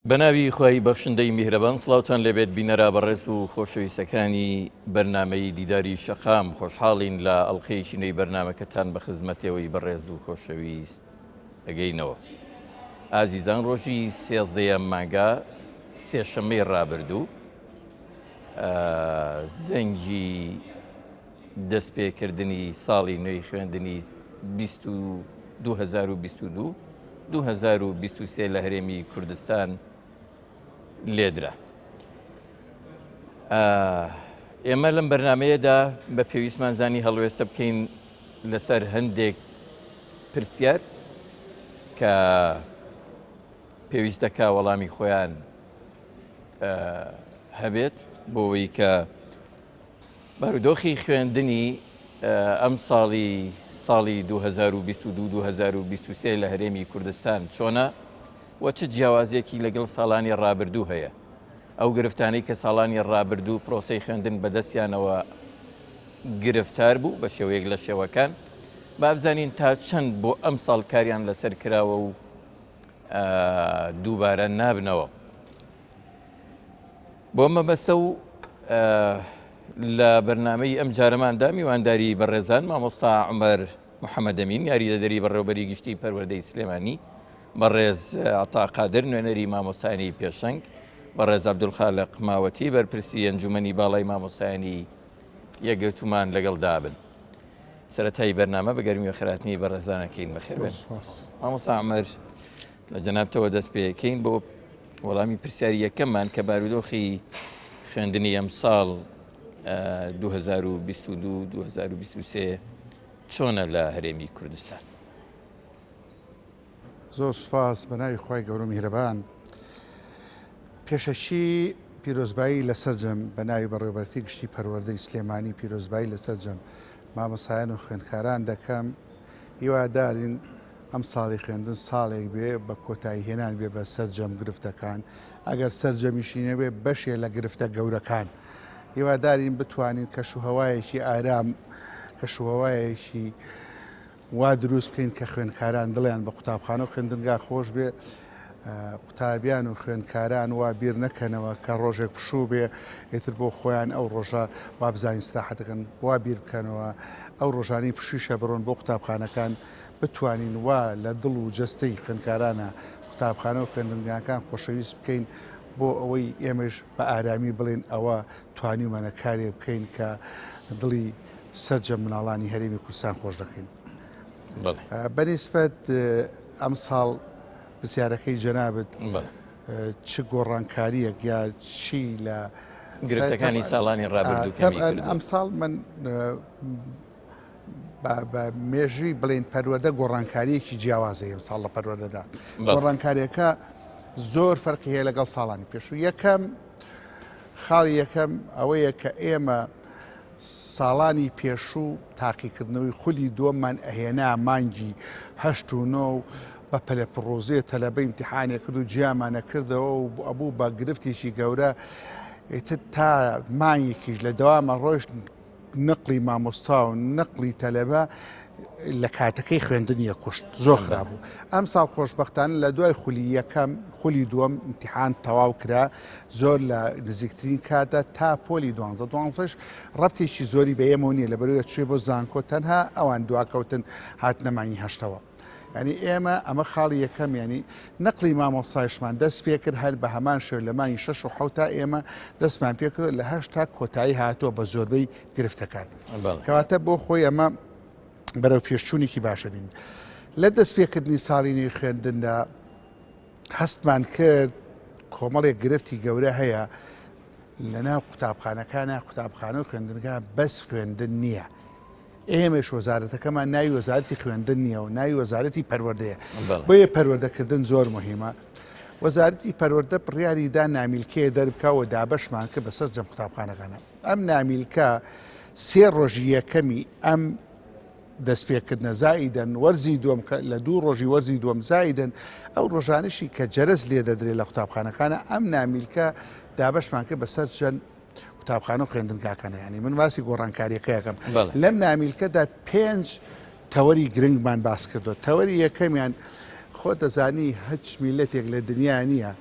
بەناوی خی بەخشندەی میهرەبان سڵاوتان لەبێت بینەرا بەڕێز و خۆشەویستەکانی بەرنمەی دیداری شەقام خۆشحاڵین لە ئەڵلقەیەکی نوێی بەرنمەکەتان بە خزمەتەوەی بەڕێز و خۆشەویست ئەگەینەوە. ئازیزان ڕۆژی 13 مانگا سێشەمەی ڕابردوو زەنگی دەستپێکردنی ساڵی نوێی خوێندنی 2022 لە هەرێمی کوردستان لێدرا. ئێمە لەم بەرنمەیەدا بە پێویستمان زانی هەڵوێستە بکەین لەسەر هەندێک پرسیار کە پێویست دەکا وەڵامی خۆیان هەبێت بۆەوەی کە بارودۆخی خوێندنی ئەم ساڵی 2022-2023 لە هەرێمی کوردستان چۆنە و چ جیاوازێکی لەگەڵ ساڵانی ڕابردوو هەیە. ئەو گرفتانەی کە ساڵانی ڕابردوو پرۆسەی خوێندن بەدەستیانەوە گرفتار بوو بە شێوەیەک لە شێوەکان، بابزانین تا چەند بۆ ئەم ساڵ کاریان لەسەر کراوە و دووبارە نابنەوە. بۆ مەبەستە و لە بەرنمەی ئەم جارەماندا میوانداری بەڕێزان مامۆستا عومەر محەممەدەمین یاریدەدەری بەڕێوەبەری گشتی پەروەردەی سلێمانی، بەڕێز عەتا قادر نوێنەری مامۆستایانی پێشەنگ، بەڕێز عەبدولخالق ماوەتی بەرپرسی ئەنجومەنی باڵای مامۆستایانی یەکگرتومان لەگەڵ دابن. سەرەتایی بەرنامە بە گەرمی و خێراتنی بەڕێزانەکەین بەخێربێن. مامۆستا عومەر لە جەنابتەوە دەست پێکەین بۆ وەڵامی پرسیاری یەکەممان کە بارودۆخی خوێندنی ئەم ساڵ 2022-2023 چۆنە لە هەرێمی کوردستان؟ زۆر سوپاس بەناوی خی گەورە میهرەبان. پێشەشی پیرۆزبایی لەسەرجەم بەناوی بەڕێوەبەرتی گشتی پەروەردەی سلێمانی پیرۆزبایی لەسەرجەم مامۆسایان و خوێندکاران دەکەم هیوادارین ئەم ساڵی خوێندن ساڵێک بێ بە کۆتایی هێنان بێ بە سەرجەم گرفتەکان، ئەگەر سەرجەمیشی نەبێ بەشێ لە گرفتە گەورەکان. هیوادارین بتوانین کەشوهەوایەکی ئارام کەشوهەوایەکی وا دروست بکەین کە خوێندکاران دڵیان بە قوتابخانە و خوێندنگا خۆش بێ، قوتابیان و خوێندکاران وا بیر نەکەنەوە کە ڕۆژێک پشوو بێ ئێتر بۆ خۆیان ئەو ڕۆژە وا بزانین استراحەتەکەن وا بیر بکەنەوە ئەو ڕۆژانی پشویشە بڕۆن بۆ قوتابخانەکان بتوانین وا لە دڵ و جەستەی خوێندکارانە قوتابخانە و خوێندنگاکان خۆشەویست بکەین بۆ ئەوەی ئێمەش بە ئارامی بڵێن ئەوە توانیمانە کارێ بکەین کە دڵی سەرجەم مناڵانی هەرێمی کوردستان خۆش دەکەین. بەنسبەت ئەم ساڵ پرسیارەکەی جەنابەت چ گۆڕانکاریەک یا چی لە گرفتەکانی ساڵانی ڕابردوو ئەم ساڵ من بە مێژوی بڵێن پەروەردە گۆڕانکاریەکی جیاوازەیە ئەم ساڵ لە پەروەردەدا. گۆڕانکاریەکە زۆر فەرقی هەیە لەگەڵ ساڵانی پێشوو. یەکەم خاڵی یەکەم ئەوەیە کە ئێمە ساڵانی پێشوو تاقیکردنەوەی خولی دۆممان ئەهێنا مانگی 8 و 9 بە پەلەپڕۆزێ تەلەبە ئیمتیحانێ کرد و جیامانە کردەوە و ئەبوو بە گرفتێکی گەورە تا مانگێکیش لە دەوامە ڕۆژ نقلی مامۆستا و نقلی تەلەبە لە کاتەکەی خوێندنیە کوشت زۆر خراببوو. ئەم ساڵ خۆشبەختانە لە دوای خولی یەکەم خولی دووەم ئیمتیحان تەواو کرا زۆر لە نزیکترین کاتە تا پۆلی 12 ڕەبتێکی زۆری بە ئێمە نییە لەبەرەوەی توێ بۆ زانکۆ تەنها ئەوان دواکەوتن هات نەمانی هەشتەوە. ینی ئێمە ئەمە خاڵی یەکەم ینی نقلی مامۆستایشمان دەست پێ کرد هەر بە هەمان شێو لە مانگی 6 و 7 تا ئێمە دەستمان پێکرد لە 8 تا کۆتایی هاتووە بە زۆربەی گرفتەکان. کەواتە بۆ خۆی ئەمە بەرەو پێشچوونێکی باشە بین. لە دەست پێکردنی ساڵی نوێی خوێندندا هەستمان کرد کۆمەڵێک گرفتی گەورە هەیە لەناو قوتابخانەکانە قوتابخانە و خوێندنگا بەس خوێندن نییە. ئێمەش وەزارەتەکەمان ناوی وەزارەتی خوێندن نییە و ناوی وەزارەتی پەروەردەیە. بۆیە پەروەردەکردن زۆر مهمە. وەزارەتی پەروەردە بڕیاریدا نامیلکەیە دەربکەوە دابەشمان کرد بەسەر جەم قوتابخانەکانە. ئەم نامیلکە 3 ڕۆژی یەکەمی ئەم دەستپێکردنە زائیدەن وەرزی دووەم لە 2 ڕۆژی وەرزی دووەم زائیدەن ئەو ڕۆژانشی کە جەرز لێ دەدرێت لە قوتابخانەکانە ئەم نامیلکە دابەشمان کرد بەسەر چەند قوتابخانە و خوێندنگاکانە. ینی من واسی گۆڕانکاریەکە یەکەم لەم نامیلکەدا 5 تەوەری گرنگمان باس کردو. تەوەری یەکەمیان خۆ دەزانی هیچ میلەتێک لە دنیا نییە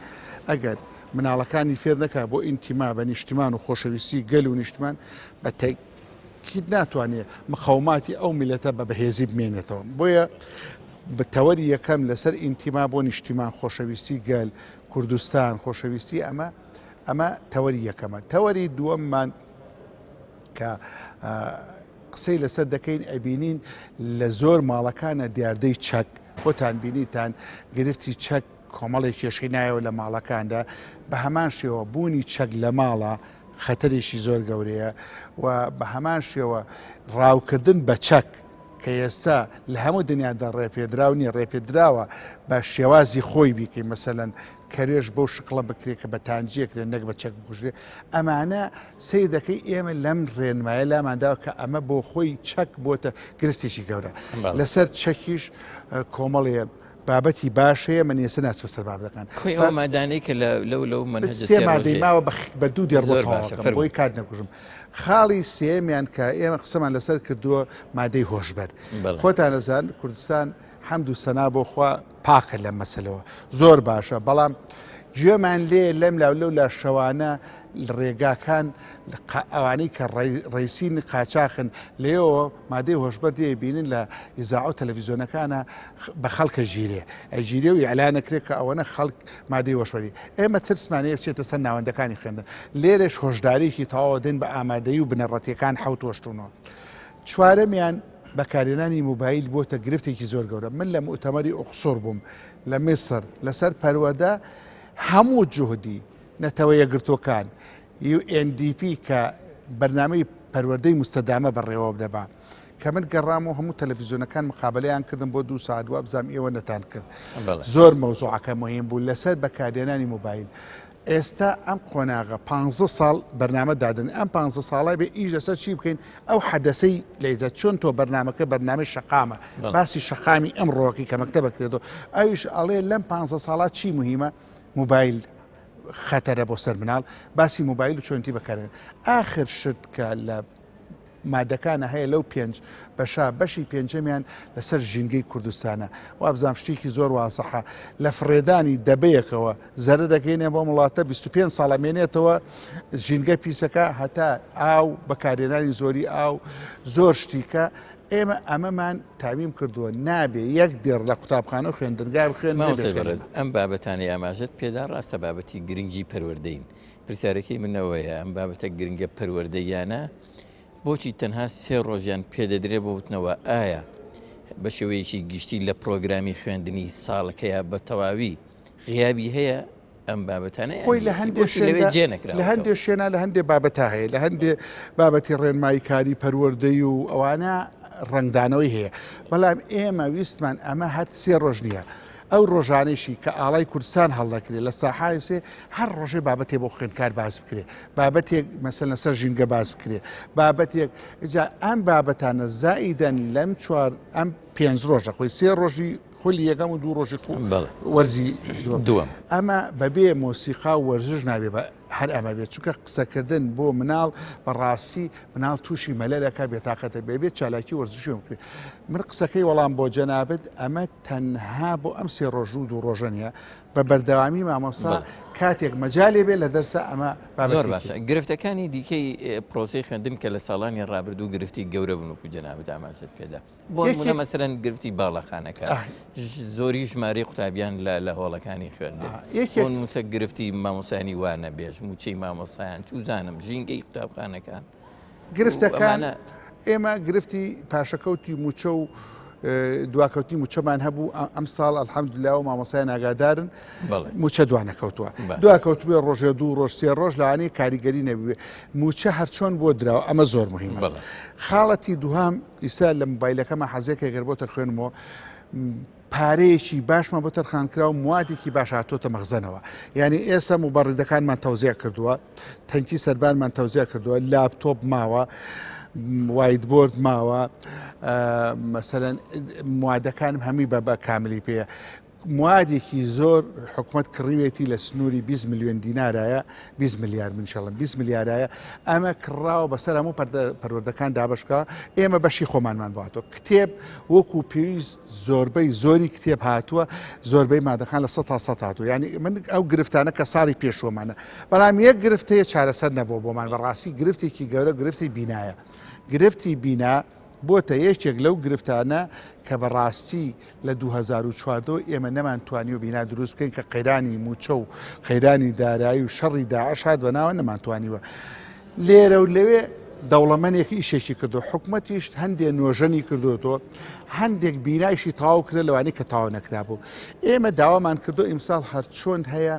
ئەگەر مناڵەکانی فێر نەکا بۆ ئینتیما بە نیشتمان و خۆشەویستی گەل و نیشتمان بە تەکید ناتوانێت مخەوماتی ئەو میلەتە بە بەهێزی بمێنێتەوە. بۆیە بە تەوەری یەکەم لەسەر ئینتیما بۆ نیشتیمان خۆشەویستی گەل کوردستان خۆشەویستی ئەمە تەوەری یەکەمە. تەوەری دووەممان کە قسەی لەسەر دەکەین ئەبینین لە زۆر ماڵەکانە دیاردەی چەک خۆتان بینیتان گرفتی چەک کۆمەڵی کێشەی نایەوە لە ماڵەکاندا بە هەمان شێوە بوونی چەک لە ماڵە خەتەرێکی زۆر گەورەیە و بە هەمان شێوە ڕاوکردن بە چەک کە ئێستا لە هەموو دنیادا ڕێپێدراونی ڕێپێدراوە بە شێوازی خۆی بیکەی مەسەلەن کەرێش بەو شقڵە بکرێت کە بە تانجیەکرێن نەک بە چەک بکوژێ ئەمانە سەیر دەکەی ئێمە لەم ڕێنمایە لامانداوە کە ئەمە بۆ خۆی چەک بۆتە گرستێکی گەورە لەسەر چەکیش کۆمەڵێ بابەتی باشەیە من ێستا ناچ بەسەر بابەکان خۆی ئەو مادانەی کە لەو سێ مادەی ماوە بە دوو دێڕبەکەم بۆی کات نەکوژم. خاڵی سێمیان کە ئێمە قسەمان لەسەر کردووە مادەی هۆشبەر خۆتان نەزان کوردستان حەمد و سەنا بۆ خوا پاکە لە مەسەلەوە زۆر باشە بەڵام گوێمان لێ لەم لاولەو لە شەوانە ڕێگاکان ئەوانەی کە ڕیسین قاچاخن لێەوە مادەی هۆشبەر دێبینن لە ئیزاع و تەلەڤیزۆنەکانە بە خەڵکە ژیرێ ئەژیرێ و ئیعلانەکرێت کە ئەوەنە خەڵک مادەی هۆشبەری ئێمە ترسمانەیە بچێتە سەر ناوەندەکانی خوێندن لێرەش هۆشدارێکی تەواو دێن بە ئامادەی و بنەڕەتیەکان حەوت وەشتونەوە. چوارەمیان بەکارهێنانی موبایل بۆتە گرفتێکی زۆر گەورە. من لە مؤتەمەری ئۆقسۆر بووم لە میسر لەسەر پەروەردە هەموو جوهدی نەتەوە یەکگرتوەکان UNDP کە بەرنامەی پەروەردەی مستەدامە بەڕێوە دەبا کە من گەڕام و هەموو تەلەڤیزۆنەکان مقابلەیان کردم بۆ 2 ساعت وە بزانام ئێوە نەتان کرد زۆر مەوزوعەکە مهم بوو لەسەر بەکارهێنانی موبایل. ئێستا ئەم قۆناغە 15 ساڵ بەرنامە دادن ئەم 15 ساڵای بێ ئیش لەسەر چی بکەین ئەو حەدەسەی لەیزە چۆن تۆ بەرنامەکە بەرنامەی شەقامە باسی شەقامی ئەم ڕۆکی کە مەکتە بکرێتەوە ئەویش ئەڵێ لەم 15 ساڵات چی مهمە موبایل خەتەرە بۆ سەر مناڵ باسی موبایل و چۆنتی بەکارێن. ئاخر شت کە لە مادەکانە هەیە لەو 5 بەشا بەشی پێنجەمیان لەسەر ژینگەی کوردستانە وابزانام شتێکی زۆر واسەحە لە فڕێدانی دەبەیەکەوە زەرە دەکەینێ بۆ وڵاتە 25 ساڵەمێنێتەوە ژینگە پیسەکە هەتا ئاو بەکارێنانی زۆری ئاو زۆر شتیکە ئێمە ئەمەمان تاویم کردووە نابێ یەک دێر لە قوتابخانە خوێندنگا بخوێن. ئەم بابەتانی ئاماژت پێدا ڕاستە بابەتی گرنگی پەروەردەین پرسیارەکەی منەوەیە ئەم بابەتە گرنگە پەروەردەیانە بۆچی تەنها 3 ڕۆژیان پێدەدرێ بۆ وتنەوە ئایا بە شێوەیەکی گشتی لە پرۆگرامی خوێندنی ساڵەکەیە بە تەواوی غیابی هەیە ئەم بابەتانە خۆی لە هەندێک شوێنە لە هەندێک بابەتا هەیە لە هەندێک بابەتی ڕێنمایی کاری پەروەردەی و ئەوانە ڕنگدانەوەی هەیە بەڵام ئێمە ویستمان ئەمە هەر 3 ڕۆژ نییە. ئەو ڕۆژانێکی کە ئاڵای کوردستان هەڵدەکرێت لە ساحایسێ هەر ڕۆژێ بابەتێ بۆ خوێندکار باز بکرێت بابەتێک مەسەلەن لەسەر ژینگە باز بکرێت بابەتێک جا ئەم بابەتانە زائیدەن لەم 4 ئەم 5 ڕۆژە خۆی 3 ڕۆژی خولی یەکەم و 2 ڕۆژی وەرزی دووەم ئەمە بەبێ مۆسیقا و وەرزش نابێ هەر ئەمە بێت چونکە قسەکردن بۆ مناڵ بەڕاستی مناڵ تووشی مەلەلەکە بێتاقەتە بێت چالاکی وەرزشی بکرێت. من قسەکەی وەڵام بۆ جەنابەت ئەمە تەنها بۆ ئەم 3 ڕۆژ و 2 ڕۆژە نیە بە بەردەوامی مامۆستا کاتێک مەجالێ بێت لە دەرسە ئەمە زۆر باشە. گرفتەکانی دیکەی پرۆسی خوێندن کە لە ساڵانی ڕابردوو گرفتی گەورە بوون و جەنابەت ئاماژت پێدا بۆ نمونە مەسەلەن گرفتی باڵەخانەکە زۆری ژمارەی قوتابیان لە هۆڵەکانی خوێندن بۆ نووسە گرفتی مامۆسانی وانە بێژ موچەی مامۆسایان چوزانم ژینگەی قوتابخانەکان گرفتەکان ئێمە گرفتی پاشەکەوتی موچە و دواکەوتی موچەمان هەبوو ئەم ساڵ ئەلحەمدوللا و مامۆسایان ئاگادارن موچە دوانەکەوتووە دواکەوتوێ ڕۆژێ 2 ڕۆژ 3 ڕۆژ لەوانەیە کاریگەری نەبوێ موچە هەرچۆن بۆ دراوە ئەمە زۆر مهمە. خاڵەتی دووهام ئیسا لە مۆبایلەکەمە حەزێکە گەر بۆتە خوێنمەوە پارەیەکی باشمان بۆ تەرخانکرا و موادێکی باش هاتۆتە مەخزنەوە یعنی ئێستا موبەڕیدەکانمان تەوزیع کردووە تەنکی سەربانمان تەوزیع کردووە لاپتۆپ ماوە وایت بۆرد ماوە مەسەلەن موادەکانم هەمی بە کاملی پێەیە موادێکی زۆر حکوومەت کڕیوێتی لە سنووری 20 میلیۆن دینارایە 20 میلیارد منشڵم 20 میلیارایە ئەمە کڕاو بەسەر هەموو پەروەردەکان دابشکە ئێمە بەشی خۆمانمان باتەوە کتێب وەکو پێویست زۆربەی زۆری کتێب هاتووە زۆربەی مادەکان لە 100 تا 100 هاتووە ینی من ئەو گرفتانە کە ساڵی پێشوەمانە بەڵام یەک گرفتەیە چارەسەر نەبوو بۆمان بەڕاستی گرفتێکی گەورە گرفتی بینایە گرفتی بینا بۆتە یەکێک لەو گرفتانە کە بەڕاستی لە 2014 ئێمە نەمانتوانی و بینا دروست بکەین کە قەیرانی موچە و قەیرانی دارایی و شەڕی داعش هات بەناوە نەمانتوانیوە لێرە و لەوێ دەوڵەمەندێکی ئیشێکی کردو حکوومەتیش هەندێک نۆژەنی کردوەوە هەندێک بینایشی تاو کرد لەوانەیە کە تاوا نەکرابوو ئێمە داوامان کردو ئیمساڵ هەر چۆن هەیە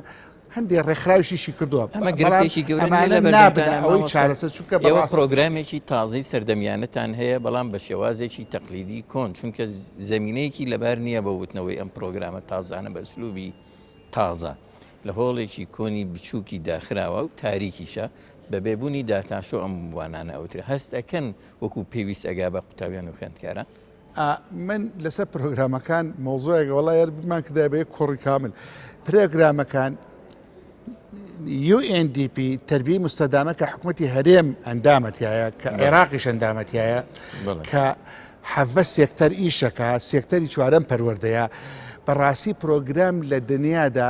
هەندێک ڕێکخراویشی کردووە ئەمە گرفتێکی گەورەی چارەسەر چونکە ئێوە پرۆگرامێکی تازەی سەردەمیانەتان هەیە بەڵام بە شێوازێکی تەقلیدی کۆن چونکە زەمینەیەکی لەبار نییە بە وتنەوەی ئەم پرۆگرامە تازانە بە ئەسلوبی تازە لە هۆڵێکی کۆنی بچووکی داخراوە و تاریکیشە بە بێبوونی داتاشۆ ئەم وانانە ئەوترە هەستەکەن وەکو پێویست ئەگا بە قوتابیان و خوێندکارە من لەسەر پرۆگرامەکان مۆزۆیەک وڵای بیمان کردای بە کوڕی کامل پرۆگرامەکان UNDP تربیە مستەدامە کە حکوومەتی هەرێم ئەندامەتیایە کە عێراقیش ئەندامەتیایە کە حەڤە سێکتەر ئیشەکە سێکتەری چوارەم پەروەردەیە بەڕاستی پرۆگرام لە دنیادا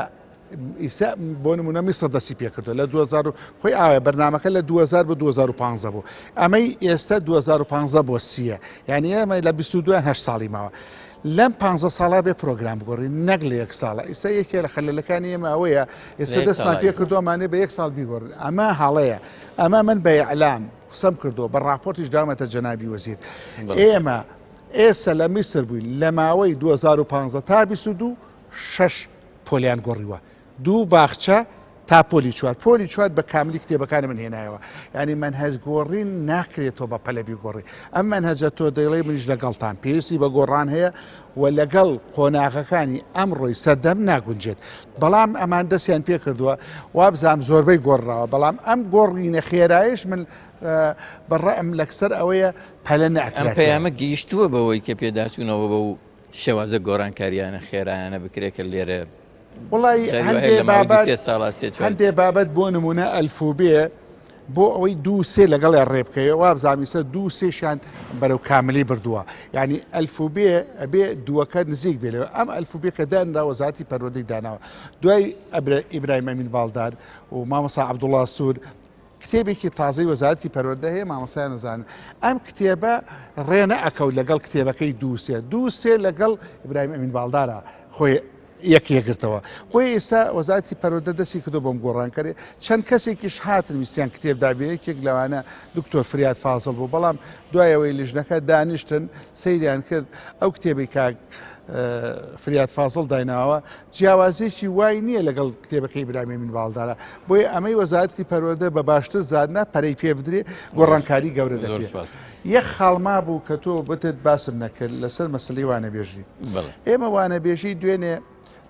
ئیسا بۆ نمونە میسر دەستی پێکردو لە 2000 خۆی ئاوێ بەرنامەکە لە 2000 بە 2015 بوو ئەمەی ئێستا 2015 بۆ سیە یعنی ئەمە لە 22 ساڵی ماوە لەم 15 ساڵا بێ پرۆگرام بگۆڕی نەک لە یەک ساڵە ئێستا یەکێ لە خەلەلەکانی ئێمە ئەوەیە ئێستا دەستمان پێ کردومانێ بە یەک ساڵ بیگۆڕن ئەمە هاڵەیە ئەمە من بە ئەعلام قسەم کردو بە راپۆرتیش دامەتە جەنابی وەزیر ئێمە ئێستا لە میسر بووین لە ماوەی 2015 تا 22 6 پۆلیان گۆڕیوە دوو باخچە تا پۆلی چوار بە کاملی کتێبەکانی من هێنایەوە ینی منهەج گۆڕین ناکرێتەوە بە پەلەبی گۆڕی ئەم منهەجە تۆ دەیڵێ منیش لەگەڵتان پێویستی بە گۆڕان هەیە و لەگەڵ قۆناغەکانی ئەمڕۆی سەردەم ناگونجێت بەڵام ئەمان دەستیان پێ کردووە وابزانام زۆربەی گۆڕراوە بەڵام ئەم گۆڕینە خێرایش من بەڕەم لەکسەر ئەوەیە پەلە ناکرێت ئەم پەیامە گەیشتووە بەوەی کە پێداچوونەوە بە و شێوازە گۆڕانکاریانە خێرایانە بکرێکە لێرە وڵی هەندێ بابەت بۆ نمونە ئەلفوبێ بۆ ئەوەی دوو سێ لەگەڵ ڕێبکەوە وابزانیسە دوو سێشان بەرەو کاملی بردووە ینی ئەلفوبێ ئەبێ دووەکە نزیک بێلەوە ئەم ئەلفوبێ کە دانرا وەزارەتی پەروەردەی داناوە دوای ئیبراهیم ئەمین باڵدار و مامۆستا عەبدوڵڵا سوور کتێبێکی تازەی وەزارەتی پەروەردە هەیە مامۆستایان نەزانن ئەم کتێبە ڕێنە ئەکەوت لەگەڵ کتێبەکەی دوو سێ لەگەڵ ئیبراهیم ئەمین باڵدارە خۆی یەکێگرتەوە بۆی ئێستا وەزارەتی پەروەردە دەستی کردو بۆم گۆڕانکەرێ چەند کەسێکیش هاتن ویستیان کتێبدابێ یەکێک لەوانە دکتۆر فریاد فازڵ بوو بەڵام دوایەوەی لیژنەکە دانیشتن سەیریان کرد ئەو کتێبی کاک فریاد فازڵ دایناوە جیاوازێکی وای نییە لەگەڵ کتێبەکەی ئیبراهیم ئەمین باڵدارە بۆیە ئەمەی وەزارەتی پەروەردە بە باشتر زاننا پەرەی پێ بدرێ گۆڕانکاری گەورە دەبێت یەک خاڵما بوو کە تۆ بتت باسم نەکرد لەسەر مەسلەی وانەبێژی ئێمە وانەبێژی دوێنێ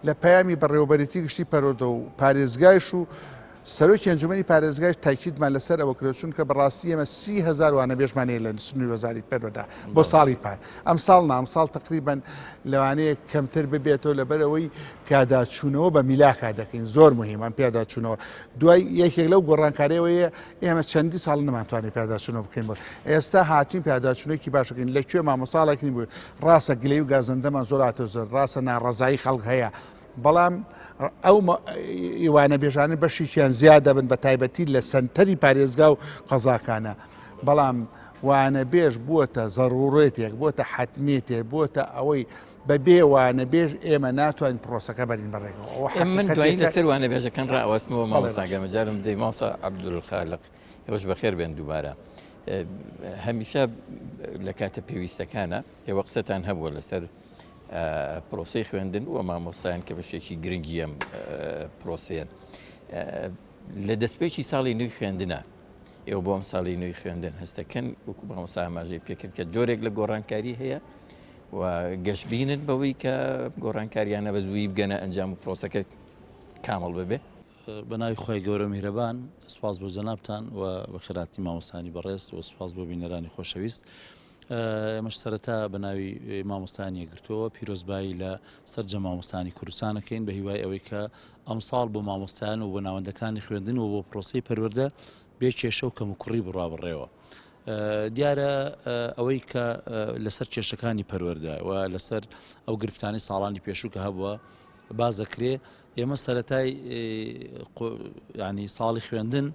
لە پەیامی بەڕێوەبەرێتی گشتی پەروەردە و پارێزگایش و سەرۆکی ئەنجومەنی پارێزگایش تاکیدمان لەسەر ئەوە کرد چونکە بەڕاستی ئێمە 30,000 وانەبێژمانەیە لە سنووری وەزارەتی پەروەردە بۆ ساڵی پار ئەم ساڵ نام ساڵ تقریبەن لەوانەیە کەمتر ببێتەوە لەبەرەوەی پیاداچوونەوە بە میلاکا دەکەین زۆر مهم ئەم پیاداچوونەوە دوای یەکێک لەو گۆڕانکاریەوەیە ئێمە چەندی ساڵ نەمانتوانێت پیاداچوونەوە بکەین بۆ ئێستا هاتوین پیاداچوونێکی باشەکەین لەکوێ مامۆساڵێکی بوو ڕاستە گلەی و گازەندەمان زۆر هاتە زۆر ڕاستە ناڕەزایی خەڵک هەیە بەڵام ئەو ئیوانە بێژانە بەشییان زیاد دەبن بە تایبەتی لە سنتەری پارێزگا و قەزاکانە بەڵام وانە بێژ بووە زەڕوڕێتێک بۆتە حتمێتێک بووە ئەوەی بەبێ وانە بێژ ئێمە ناتوانین پرۆسەکە بەرین بەڕێکەوە من دوایی لەسەر وانە بێژەکان ڕاوەستنەوە ماڵساگەمەجارم دەی ماسا عەبدولخالق ئێوەش بەخێر بێن دووبارە هەمیشە لە کاتە پێویستەکانە ئێوە قسەتان هەبووە لەسەر پرۆسی خوێندن و مامۆستایان کە بەشێکی گرنگی ئەم پرۆسەیەن لە دەستپێکی ساڵی نوێی خوێندنە ئێوە بۆ ئەم ساڵی نوێی خوێندن هەستەکەن وەکو مامۆستا ئاماژەی پێکرد کە جۆرێک لە گۆڕانکاری هەیە و گەشتبینن بەوەی کە گۆڕانکاریانە بە زووی بگەنە ئەنجام و پرۆسەکە کامەڵ ببێ بەناوی خۆی گەورە میهرەبان سوپاس بۆ جەنابتان و بە خێراتی مامۆستانی بەڕێز و سوپاس بۆ بینەرانی خۆشەویست ئێمەش سەرەتا بە ناوی مامۆستانی گرتەوە پیرۆزبایی لە سەررجە مامۆستانی کوردستانەکەین بە هیوای ئەوەی کە ئەمساڵ بۆ مامۆستایان و بۆ ناوەندەکانی خوێندن و بۆ پرۆسی پەروەردە بێ کێشە و کەم و کوڕی بڕابڕێەوە. دیارە ئەوەی کە لەسەر کێشەکانی پەروەردە و لەسەر ئەو گرفتانی ساڵانی پێشوو کە هەبووە بازەکرێ ئێمە سەرەتای ینی ساڵی خوێندن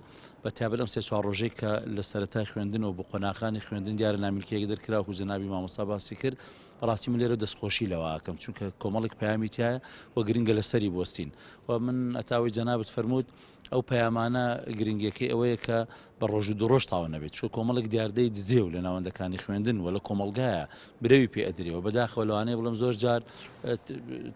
بە تابەت ئەم سێ چوار ڕۆژەی کە لە سەرەتای خوێندن و بۆ قۆناغانی خوێندن دیارە نامیلکەیەک دەرکراوە و جەنابی مامۆستا باسی کرد ڕاستی من لێرە دەستخۆشی لەوە ئاکەم چونکە کۆمەڵێک پەیامی تایە و گرنگە لەسەری بۆستین و من ئەتاوی جەنابەت فەرمووت ئەو پەیامانە گرنگەکەی ئەوەیە کە بە ڕۆژ و دوڕۆژ تاوە نەبێت چۆ کۆمەڵێک دیاردەی دزێ و لە ناوەندەکانی خوێندن و لە کۆمەڵگایە برەوی پێ ئەدرێەوە بەداخەوە لەوانەیە بڵم زۆر جار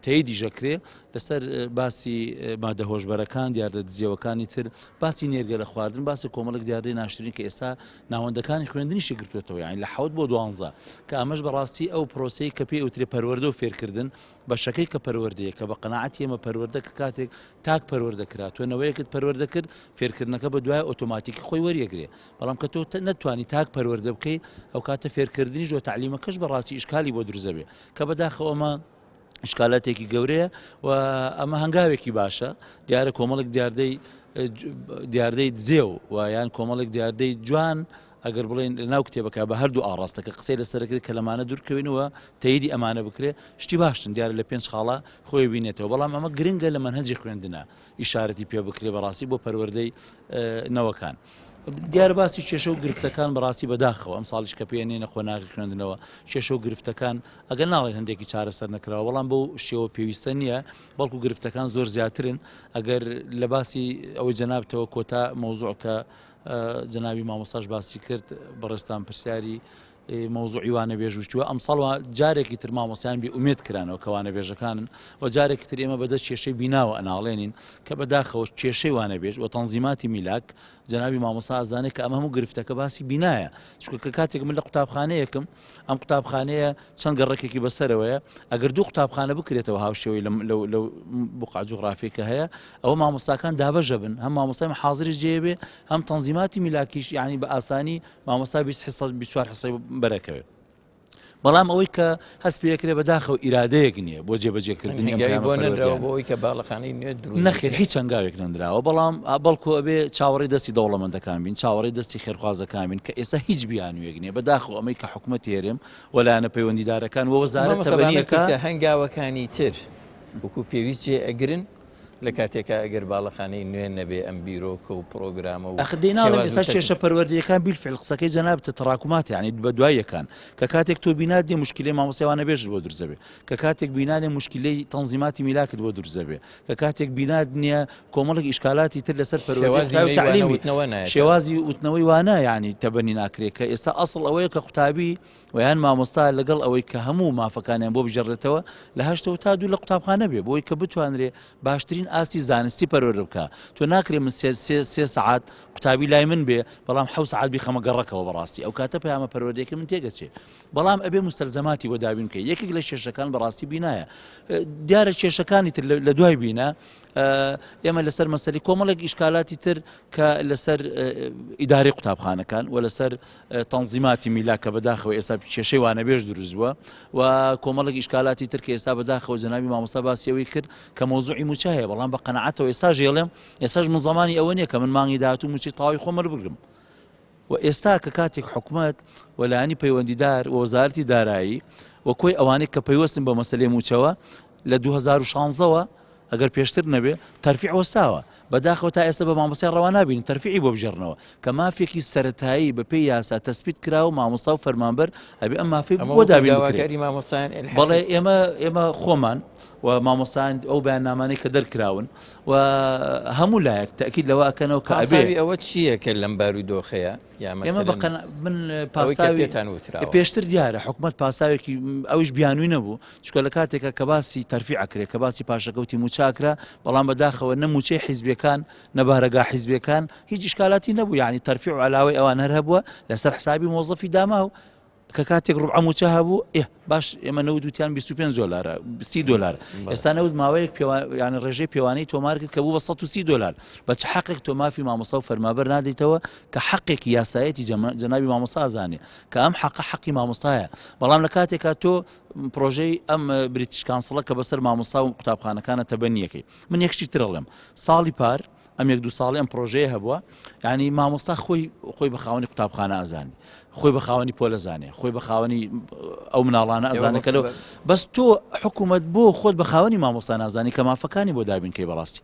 تەیدی ژەکرێ لەسەر باسی مادە هۆشبەرەکان دیاردە دزیەوەکانی تر باسی نێرگە لە خواردن باسی کۆمەڵێک دیاردەی ناشرین کە ئێستا ناوەندەکانی خوێندنیشی گرتوێتەوە یانی لە 7 بۆ 12 کە ئەمەش بەڕاستی ئەو پرۆسەی کە پێ ئەوترێ پەروەردە و فێرکردن بە شەکەی کە پەروەردەیە کە بە قەناعەتی ئێمە پەروەردە کە کاتێک تاک پەروەردەکرا تۆ نەوەیەکت پەروەردە کرد فێرکردنەکە بە دوای ئۆتۆماتیکی خۆی وەریەگرێ بەڵام کە تۆ نەتوانی تاک پەروەردە بکەی ئەو کاتە فێرکردنی ژۆ تعلیمەکەش بەڕاستی ئیشکالی بۆ دروزە بێ کە بەداخەوە ئەمە ئشکالاتێکی گەورەیە و ئەمە هەنگاوێکی باشە دیارە کۆمەڵێک دیاردەی دزێ و یان کۆمەڵێک دیاردەی جوان ئەگەر بڵێن ناو کتێبەکە بە هەردوو ئاڕاستەکە قسەی لەسەرەکرێت کە لەمانە دوورکەوێنەوە تەیدی ئەمانە بکرێ شتی باشن دیارە لە 5 خاڵە خۆی بینێتەوە بەڵام ئەمە گرنگە لە مەنهەجی خوێندنە ئیشارەتی پێ بکرێ بەڕاستی بۆ پەروەردەی نەوەکان. دیارە باسی کێشە و گرفتەکان بەڕاستی بەداخەوە ئەم ساڵیش کە پێێنێنە خۆناغی خوێندنەوە کێشە و گرفتەکان ئەگەر ناڵێن هەندێکی چارەسەر نەکراوە بەڵام بەو شێوە پێویستە نییە بەڵکو گرفتەکان زۆر زیاترن ئەگەر لە باسی ئەوەی جەنابتەوە کۆتا مەوزوع کە جەنابی مامۆستاش باسی کرد بەڕێستان پرسیاری مەوزوعی وانە بێژوشتووە ئەمساڵ جارێکی تر مامۆستایان بێ ئومێد کرانەوە کە وانە بێژەکانن و جارێکی تر ئێمە بەدەست کێشەی بیناوە ئەناڵێنین کە بەداخەوە کێشەی وانە بێژ و تەنزیماتی میلاک جەنابی مامۆستا ئازانێت کە ئەمە هەموو گرفتەکە باسی بینایە چونکە کاتێک من لە قوتابخانەیەکم ئەم قوتابخانەیە چەند گەڕێکێکی بەسەرەوەیە ئەگەر دوو قوتابخانە بکرێتەوە هاوشێوەی لەو بوقع جوغرافیەکە هەیە ئەوە مامۆستاکان دابەژە بن هەم مامۆستای حاضریش جێبێ هەم تەنزیماتی میلاکیش یعنی بە ئاسانی مامۆستا 24 حسەی بەرەکەوێت بەڵام ئەوەی کە هەست پێکرێ بەداخەوە ئیرادەیەک نییە بۆ جێبەجێکردنی بۆی کە باڵەخانەی نەخێر هیچ هەنگاوێک نەندراوە بەڵام بەڵکو ئەبێ چاوەڕی دەستی دەوڵەمەندەکان بین چاوەڕی دەستی خێرخوازەکان بین کە ئێستا هیچ بیانوێک نییە بەداخەوە ئەمەی کە حکوومەت هێرم وەلایەنە پەیوەندیدارەکان و وەزارەت تەبەنیەکە هەنگاوەکانی تر وەکو پێویست جێ ئەگرن لە کاتێکە ئەگەر باڵەخانەی نوێن نەبێ ئەم بیرۆکە و پرۆگرامە و ئەخدەیناڵێن ئێستا کێشە پەروەردەیەکان بیلفعل قسەکەی جەنابتە تەڕاکومات یعنی بە دواییەکان کە کاتێک تۆ بینادێ مشکلەی مامۆستایانە بێژ بۆ دروزە بێ کە کاتێک بینادێ مشکلەی تەنزیماتی میلاکت بۆ دروزە بێ کە کاتێک بیناد نییە کۆمەڵێک ئیشکالاتی تر لەسەر پەروەردەی تعلیمی شێوازی وتنەوەی وانە یعنی تەبەنی ناکرێت کە ئێستا ئەسڵ ئەوەیە کە قوتابی ویان مامۆستا لەگەڵ ئەوەی کە هەموو مافەکانیان بۆ بژێڕێتەوە لە 8 تا 2 لە قوتابخانە بێ بۆی کە بتوانرێ باشترین ئاسی زانستی پەروەردە بکە تۆ ناکرێ من 3 ساعات قوتابی لای من بێ بەڵام 7 ساعات بیخەمە گەڕەکەەوە بەڕاستی ئەو کاتە پەیامە پەروەردەیەکی من تێگەچێ بەڵام ئەبێ مستەلزەماتی بۆ دابین بکەی یەکێک لە کێشەکان بەڕاستی بینایە دیارە کێشەکانی تر لە دوای بینە ئێمە لەسەر مەسەری کۆمەڵێک ئیشکالاتی تر کە لەسەر ئیداری قوتابخانەکان و لەسەر تەنزیماتی میلاکە بەداخەوە ئێستا کێشەی وانە بێژ دروست بووە و کۆمەڵێک ئیشکالاتی تر کە ئێستا بەداخەوە جەنابی مامۆستا باسیەوەی کرد کە مەوزوعی موچە هەیە بەڵام بە قەنەعەتەوە ئێستا ژێڵێم ئێستاش من زمانی ئەوە نییە کە من مانگی داهاتوو موچی تەواوی خۆمە بگرم و ئێستا کە کاتێک حکوومەت وەلایانی پەیوەندیدار و وەزارەتی دارایی و کۆی ئەوانەی کە پەیوەستن بە مەسەلەی موچەوە لە 2016ەوە ئەگەر پێشتر نەبێ تەرفیع وەستاوە بەداخەوە تا ئێستا بە مامۆستای ڕەوا نابین تەرفیعی بۆ بژێڕنەوە کە مافێکی سەرەتایی بە پێی یاسا تەسبیت کراوە مامۆستا و فەرمانبەر ئەبێ ئەم مافی بۆ دابین بەڵێ ئێمە خۆمان و مامۆستایان ئەو بەیاننامانەی کە دەرکراون و هەموو لایەک تەکید لەوە ئەکەنەوە کە ئەبێ ئەوە چییە کە لەم باروی دۆخەیە ئێمە من پاساوی پێشتر دیارە حکوومەت پاساوێکی ئەوش بیانووی نەبوو چکە لە کاتێکە کە باسی تەرفیعکرێت کە باسی پاشەکەوتی موچاکرا بەڵام بەداخەوە نەموچەی حیزبەکان نەبارەگا حیزبەکان هیچ ئیشکالاتی نەبوو یعنی تەرفیع و علاوەی ئەوان هەر هەبووە لەسەر حسابی مۆزەفی داماو کە کاتێک ڕوبع موچە هەبوو باش ئێمە $95 $30 ئێستا نەوت ماوەیەک یانی ڕێژەی پێوانەی تۆمار کرد کە بوو بە $130 بە چ حەقێک تۆ مافی مامۆستا و فەرمابەر نادەیتەوە کە حەقێکی یاسایەتی جەنابی مامۆستا ئازانێ کە ئەم حەقی مامۆستایە بەڵام لە کاتێکا تۆ پرۆژەی ئەم بریتیش کانسڵە کە بەسەر مامۆستا و قوتابخانەکانە تەبەنیەکەی من یەکشتی ترەڵێم ساڵی پار ئەم 1-2 ساڵی ئەم پرۆژەیە هەبووە ینی مامۆستا خۆی بە خاوەنی قوتابخانە ئازانی خۆی بە خاوەنی پۆلە زانێ خۆی بە خاوەنی ئەو مناڵانە ئەزانەکەلەوە بەس تۆ حکوومەت بۆ خۆت بە خاوەنی مامۆستا نازانی کە مافەکانی بۆ دابینکەی بەڕاستی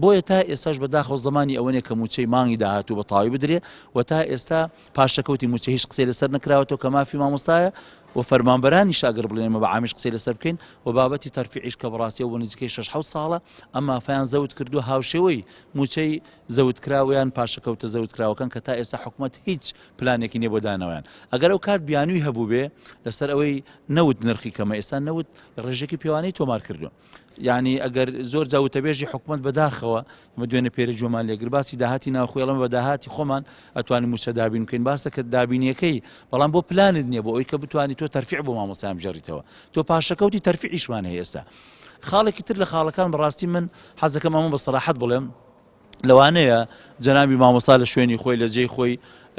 بۆیە تا ئێستاش بەداخەوە زمانی ئەوەنێ کە موچەی مانگی داهاتوو بە تاوی بدرێ و تا ئێستا پاشەکەوتی موچە هیچ قسەی لەسەر نکراوەتەوە کە مافی مامۆستایە و فەرمانبەرانی شاگەر بڵێنمە بە عامیش قسەی لەسەر بکەین و بابەتی تەرفیعیش کە بەڕاستی و بۆ نزیکەی 6-7 ساڵە ئەم مافیان زەوت کردو هاوشێوەی موچەی زەوتکراویان پاشەکەوتە زەوتکراوەکان کە تا ئێستا حکوومەت هیچ پلانێکی نییە بۆ دانەوەیان ئەگەر ئەو کات بیانووی هەبوو بێ لەسەر ئەوەی نەوت نرخی کەمە ئێستا نەوت ڕێژێکی پێوانەی تۆمار کردو یعنی ئەگەر زۆر جاوتەبێژی حکوومەت بەداخەوە ئمە دوێنێ پێرە جۆمان لێگر باسی داهاتی ناوخۆڵەمە بە داهاتی خۆمان ئەتوانین موچە دابین بکەین باسە کە دابینیەکەی بەڵام بۆ پلانت نییە بۆ ئەوی کە بتوانانی تۆ تەرفیع بۆ مامۆستایان بژێڕیتەوە تۆ پاشەکەوتی تەرفیعیشمان هەیە ئێستا خاڵێکی تر لە خاڵەکان بەڕاستی من حەزەکەم ئەمە بە سەراحەت بڵێم لەوانەیە جەنابی مامۆستا لە شوێنی خۆی لە جێی خۆی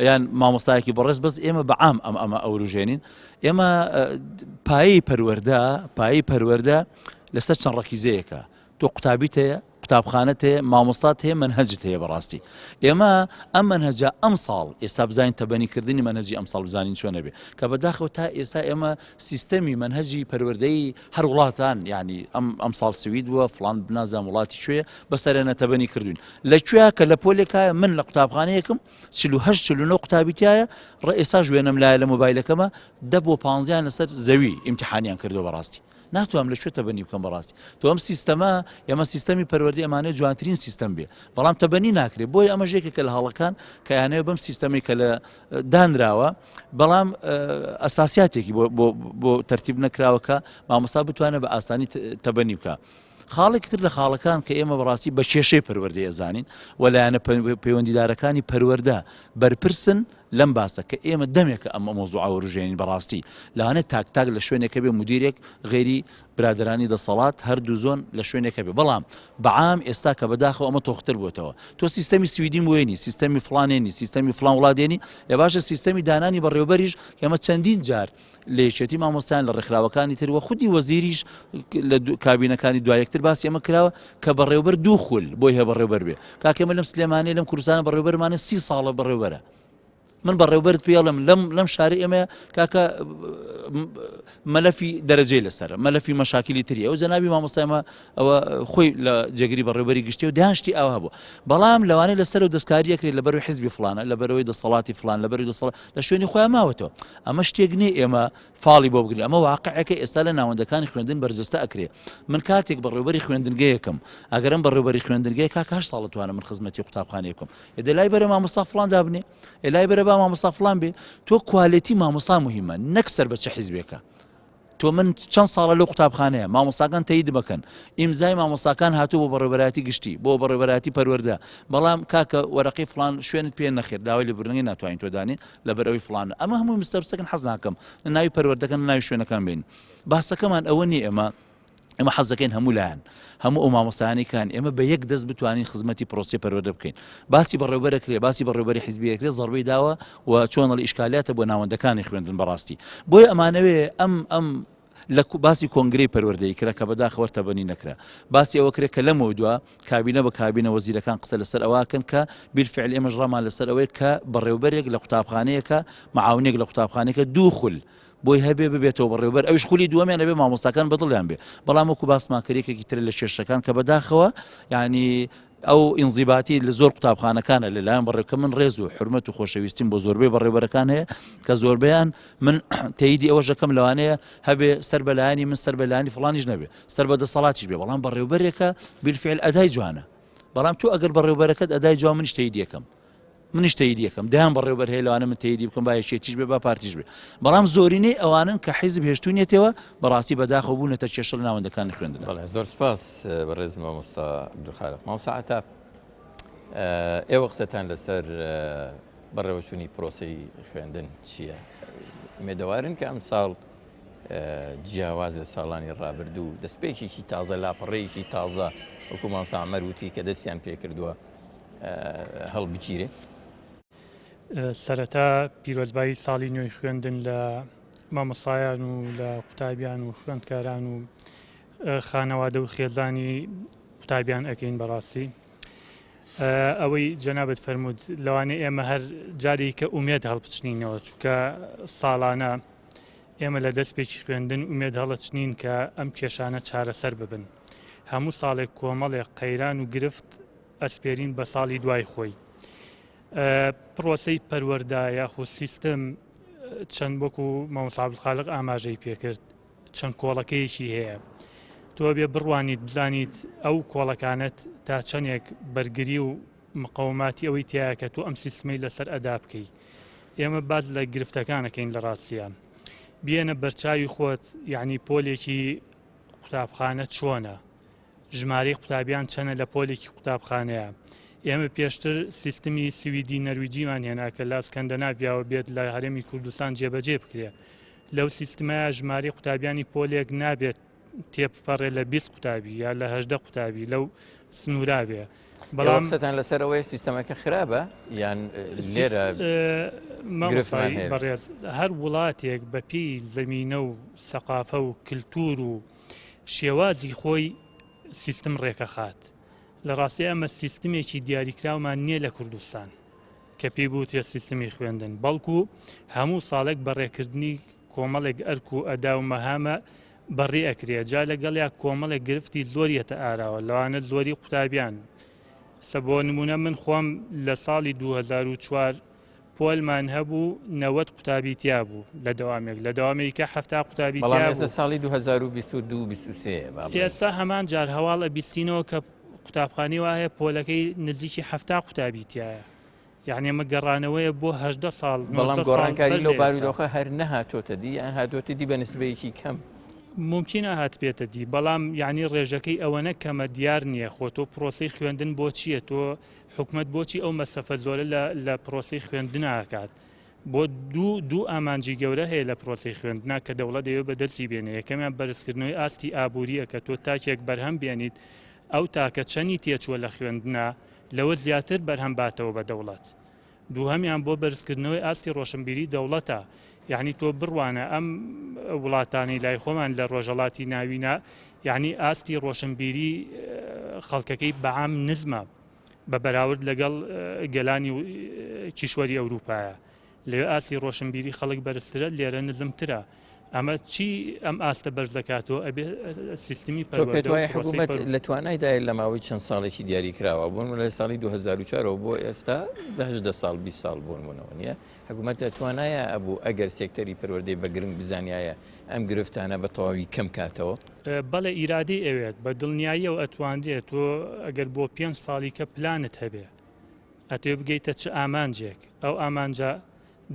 یان مامۆستایەکی بەڕێز بەس ئێمە بەعام ئەمە ئەوروژێنین ئێمە پایی پەروەردە لەسەر چەند ڕەکیزەیەکە تۆ قوتابیت هەیە قوتابخانەت هەیە مامۆستات هەیە منهەجت هەیە بەڕاستی ئێمە ئەم منهەجە ئەم ساڵ ئێستا بزانین تەبەنیکردنی منهەجی ئەم ساڵ بزانین چۆنە بێ کە بەداخەوە تا ئێستا ئێمە سیستەمی منهەجی پەروەردەی هەر وڵاتان ینی ئەم ساڵ سوید بووە فڵان بنازان وڵاتی شوێ بەسەرێنە تەبەنی کردوین لەکوێ کە لە پۆلێکایە من لە قوتابخانەیەکم 48-49 قوتابیتایە ئێستا ژوێنم لایە لە مۆبایلەکەمە 10 بۆ 15 لەسەر زەوی ئیمتیحانیان کردو بەڕاستی ناتوانم لە شوێ تەبەنی بکەم بەڕاستی تۆ ئەم سیستەمە ئێمە سیستەمی پەروەردەی ئەمانەیە جوانترین سیستەم بێ بەڵام تەبەنی ناکرێت بۆی ئەمە ژێکێکە لە هەڵەکان کە یانەیە بەم سیستەمی کە لە دانراوە بەڵام ئەساسیاتێکی بۆ تەرتیب نەکراوەکە مامۆستا بتوانێت بە ئاسانی تەبەنی بکە خاڵێکی تر لە خاڵەکان کە ئێمە بەڕاستی بە کێشەی پەروەردەی ئەزانین و لایەنە پەیوەندیدارەکانی پەروەردە بەرپرسن لەم باسە کە ئێمە دەمێکە ئەمە مۆزوع وەروژێنین بەڕاستی لەوانێت تاک لە شوێنێکە بێ مدیرێک غێری برادرانی دەسەڵات هەردوو زۆن لە شوێنێکە بێ بەڵام بەعام ئێستا کە بەداخەوە ئەمە تۆختر بووتەوە تۆ سیستەمی سویدین وێنی سیستەمی فڵانێنی سیستەمی فڵان وڵاتێنی ێ باشە سیستەمی دانانی بەڕێوەبەریش ئێمە چەندین جار لە یەکێتی مامۆستایان لە ڕێکخراوەکانی تر وە خودی وەزیریش لە کابینەکانی دوایەکتر باسی ئەمە کراوە کە بەڕێوەبەر دوو خول بۆی هەیە بەڕێوەبەر بێ کاکەمە لەم سلێمانەیە لەم کوردستانە بەڕێوەبەرمانە 30 ساڵە بەڕێوەبەرە من بەڕێوەبەرت پێڵم لەم شاری ئێمە کاکە مەلەفی دەرەجەی لەسەر مەلەفی مەشاکلی تریە ئەو جەنابی مامۆستایمە ئەوە خۆی لە جێگیری بەڕێوەبەری گشتی و دانشتی ئەوە هەبوو بەڵام لەوانەیە لەسەر و دەستکاریەکرێت لەبەروی حیزبی فڵانە لەبەرەوەی دەسەڵاتی فڵان لەبەروی دەسەڵات لە شوێنی خۆیان ماوەتەوە ئەمە شتێک نییە ئێمە فاڵی بۆ بگرین ئەمە واقعەکە ئێستا لە ناوەندەکانی خوێندن بەرجەستە ئەکرێ من کاتێک بەڕێوەبەری خوێندنگەیەکەم ئەگەرم بەڕێوەبەری خوێندنگەی کاکە 8 ساڵ توانم من خزمەتی قوتابخانەیەکم لای بەرە مامۆستا فڵان دابنێ لای بەرە با مامۆستا فڵان بێ تۆ کوالیتی مامۆستا مهمە نەک سەر بە چه حیزبێکە تۆ من چەند ساڵە لەو قوتابخانەیە مامۆستاکان تەیید بکەن ئیمزای مامۆستاکان هاتوو بۆ بەڕێوەبەراتی گشتی بۆ بەڕێوەبەراتی پەروەردە بەڵام کاکە وەرەقی فڵان شوێنت پێ نەخێر داوای لێبوردنەوەی ناتوانین تۆ دانین لەبەرەوەی فڵانە ئەمە هەمووی مستەرسەکەن حەز ناکەم ناوی پەروەردەکەن ناوی شوێنەکان بین باسەکەمان ئەوە نیە ئێمە حەزەکەین هەموو لایەن هەموو ئەو مامۆستایانەکان ئێمە بە یەک دەست بتوانین خزمەتی پرۆسی پەروەردە بکەین باسی بەڕێوەبەرەکرێ باسی بەڕێوەبەری حیزبیەکرێ زەڕبەی داوە و چۆنەڵی ئیشکالاتە بۆ ناوەندەکانی خوێندن بەڕاستی بۆیە ئەمانەوێ ئەم لە باسی کۆنگرەی پەروەردەی کرا کە بەداخەوە تەبەنی نەکرا باسی ئەوە کرێت کە لەمەوە دووە کابینە بە کابینە وەزیرەکان قسە لەسەر ئەواکەن کە بیرفعل ئێمەش ڕامان لەسەر ئەوەی کە بەڕێوەبەرێک لە قوتابخانەیەکە معاونێک لە قوتابخانەیەکە دوو خول بۆی هەبێ ببێتەوە بەڕێوەبەر ئەوش خولی دووەمیان لەبێ مامۆستاکان بەدڵیان بێ بەڵام وەکو باسماکەرێکێکی تر لە کێشەکان کە بەداخەوە یعنی ئەو ئینزیباتی لە زۆر قوتابخانەکانە لەلایەن بەڕێوەکە من ڕێز و حرمەت و خۆشەویستیم بۆ زۆربەی بەڕێوەبەرەکان هەیە کە زۆربەیان من تەییدی ئەوە ژەکەم لەوانەیە هەبێ سەر بەلایانی من سەر بەلایانی فڵانیش نەبێ سەر بە دەسەڵاتیش بێ بەڵام بەڕێوەبەرێکە بیرفعل ئەدای جوانە بەڵام تۆ ئەگەر بەڕێوەبەرەکەت ئەدای جوان منیش تەییدی یەکەم منیش تەییدی یەکەم دایان بەڕێوەبەر هەیە لەوانە من تەییدی بکەم با یەکێتیش بێ با پارتیش بێ بەڵام زۆرینەی ئەوانن کە حیزب هێشتوونێتەوە بەڕاستی بەداخەوە بوونەتە کێشە لە ناوەندەکانی خوێندن زۆر سپاس بەڕێز مامۆستا عەبدولخالق مامۆستا عەتاب ئێوە قسەتان لەسەر بەڕێوەچوونی پرۆسی خوێندن چییە؟ مێدەوارن کە ئەم ساڵ جیاواز لە ساڵانی ڕابردوو دەستپێکێکی تازە لاپەڕەیەکی تازە وەکو مامۆستا عومەر وتی کە دەستیان پێکردووە هەڵبگیرێت. سەرەتا پیرۆزبایی ساڵی نوێی خوێندن لە مامۆستایان و لە قوتابیان و خوێندکاران و خانەوادە و خێزانی قوتابیان ئەەکەین بەڕاستی. ئەوەی جەنابەت فەرموود لەوانەیە ئێمە هەر جارێک کە ئومێد هەڵبچنینەوە چونکە ساڵانە ئێمە لە دەستپێکی خوێندن ئومێد هەڵەچنین کە ئەم کێشانە چارەسەر ببن. هەموو ساڵێک کۆمەڵێک قەیران و گرفت ئەسپێرین بە ساڵی دوای خۆی. پرۆسەی پەروەردە یاخود سیستم چەند وەکو مامۆستا عەبدولخالق ئاماژەی پێکرد چەند کۆڵەکەیەکی هەیە. تۆ بێ بڕوانیت بزانیت ئەو کۆڵەکانت تا چەندێک بەرگری و مقاوماتی ئەوەی تایە کە تۆ ئەم سیستمەی لەسەر ئەدا بکەی. ئێمە باز لە گرفتەکانەکەین لە ڕاستیە. بێنە بەرچاوی خۆت یعنی پۆلێکی قوتابخانە چۆنە، ژمارەی قوتابیان چەنە لە پۆلێکی قوتابخانەیە. ئێمە پێشتر سیستمی سویدی نەرویجیمان هێنا کە لا سکەندەناڤیاوە بێت لە هەرێمی کوردستان جێبەجێ بکرێ. لەو سیستمەیە ژمارەی قوتابیانی پۆلێک نابێت تێپەڕێ لە 20 قوتابی یا لە 18 قوتابی لەو سنوورا بێ. بەڵام سەتان لەسەرەوەی سیستەمەکە خراپە یان لێرە بەڕێز هەر وڵاتێک بەپی زەمینە و سەقافە و کللتور و شێوازی خۆی سیستم ڕێکە خات. لە ڕاستی ئەمە سیستمێکی دیاریکراومان نییە لە کوردستان کە پێی بوتێ سیستمی خوێندن، بەڵکو هەموو ساڵێک بەڕێکردنی کۆمەڵێک ئەرک و ئەدا و مەهامە بەڕێ ئەکرێت. جا لەگەڵیا کۆمەڵێک گرفتی زۆریەتە ئاراوە لەوانە زۆری قوتابیان. بۆ نمونە من خۆم لە ساڵی 2004 پۆلمان هەبوو 90 قوتابی تیا بوو لە دەوامێک لە دەوامێککە 70 قوتابی تیا بوو. ساڵی 2022 ئێستا هەمان جار هەواڵە بیستینەوە کە قوتابخانەی وایە پۆلەکەی نزیکی 70 قوتابی تایە. یعنی ئەمە گەڕانەوەیە بۆ 18 ساڵ. بەڵام گۆڕانکاری لەو بارودۆخە هەر نەهاتۆتە دی یان هاتۆتە دی بە نسبەیەکی کەم. ممکنە هات بێتە دی، بەڵام یعنی ڕێژەکەی ئەوەنە کەمە دیار نییە. خۆ تۆ پرۆسی خوێندن بۆ چییە؟ تۆ حکومت بۆچی ئەو مەسەفە زۆرە لە پرۆسی خوێندن ئاکات؟ بۆ دوو ئامانجی گەورە هەیە لە پرۆسی خوێندنا کە دەوڵەت دەوێت بە دەستی بێنێ. یەکەمیان بەرزکردنەوەی ئاستی ئابووریە کە تۆ تاکێک بەرهەم بێنیت ئەو تاکە چەنی تێچووە لە خوێندنا لەوە زیاتر بەرهەم باتەوە بە دەوڵەت. دووهەمیان بۆ بەرزکردنەوەی ئاستی ڕۆشنبیری دەوڵەتە. یعنی تۆ بڕوانە ئەم وڵاتانی لای خۆمان لە ڕۆژەڵاتی ناوینە یعنی ئاستی ڕۆشنبیری خەڵکەکەی بەعام نزمە بە بەراورد لەگەڵ گەلانی کیشوەری ئەوروپایە. لەوێ ئاستی ڕۆشنبیری خەڵک بەرزترە، لێرە نزمترە. ئەمە چی ئەم ئاستە بەرزەکاتەوە ئەبێ سیستمی پێوای حکوومەت لە توانایدای لە ماوەی چەند ساڵێکی دیاریکراوە بوون لە ساڵی 2004 بۆ ئێستا 10 ساڵ 20 ساڵ بوونەوە نیە. حکوومەت لە توانایە ئەبوو ئەگەر سێکتەری پەروەردەی بە گرنگ بزانایە ئەم گرفتانە بە تەواوی کەم کاتەوە. بەڵێ ئیرادی ئەوێت بە دڵنیایی و ئەتواندێت تۆ ئەگەر بۆ 5 ساڵی کە پلانت هەبێ ئەتێ بگەیتە چ ئامانجێک ئەو ئامانجا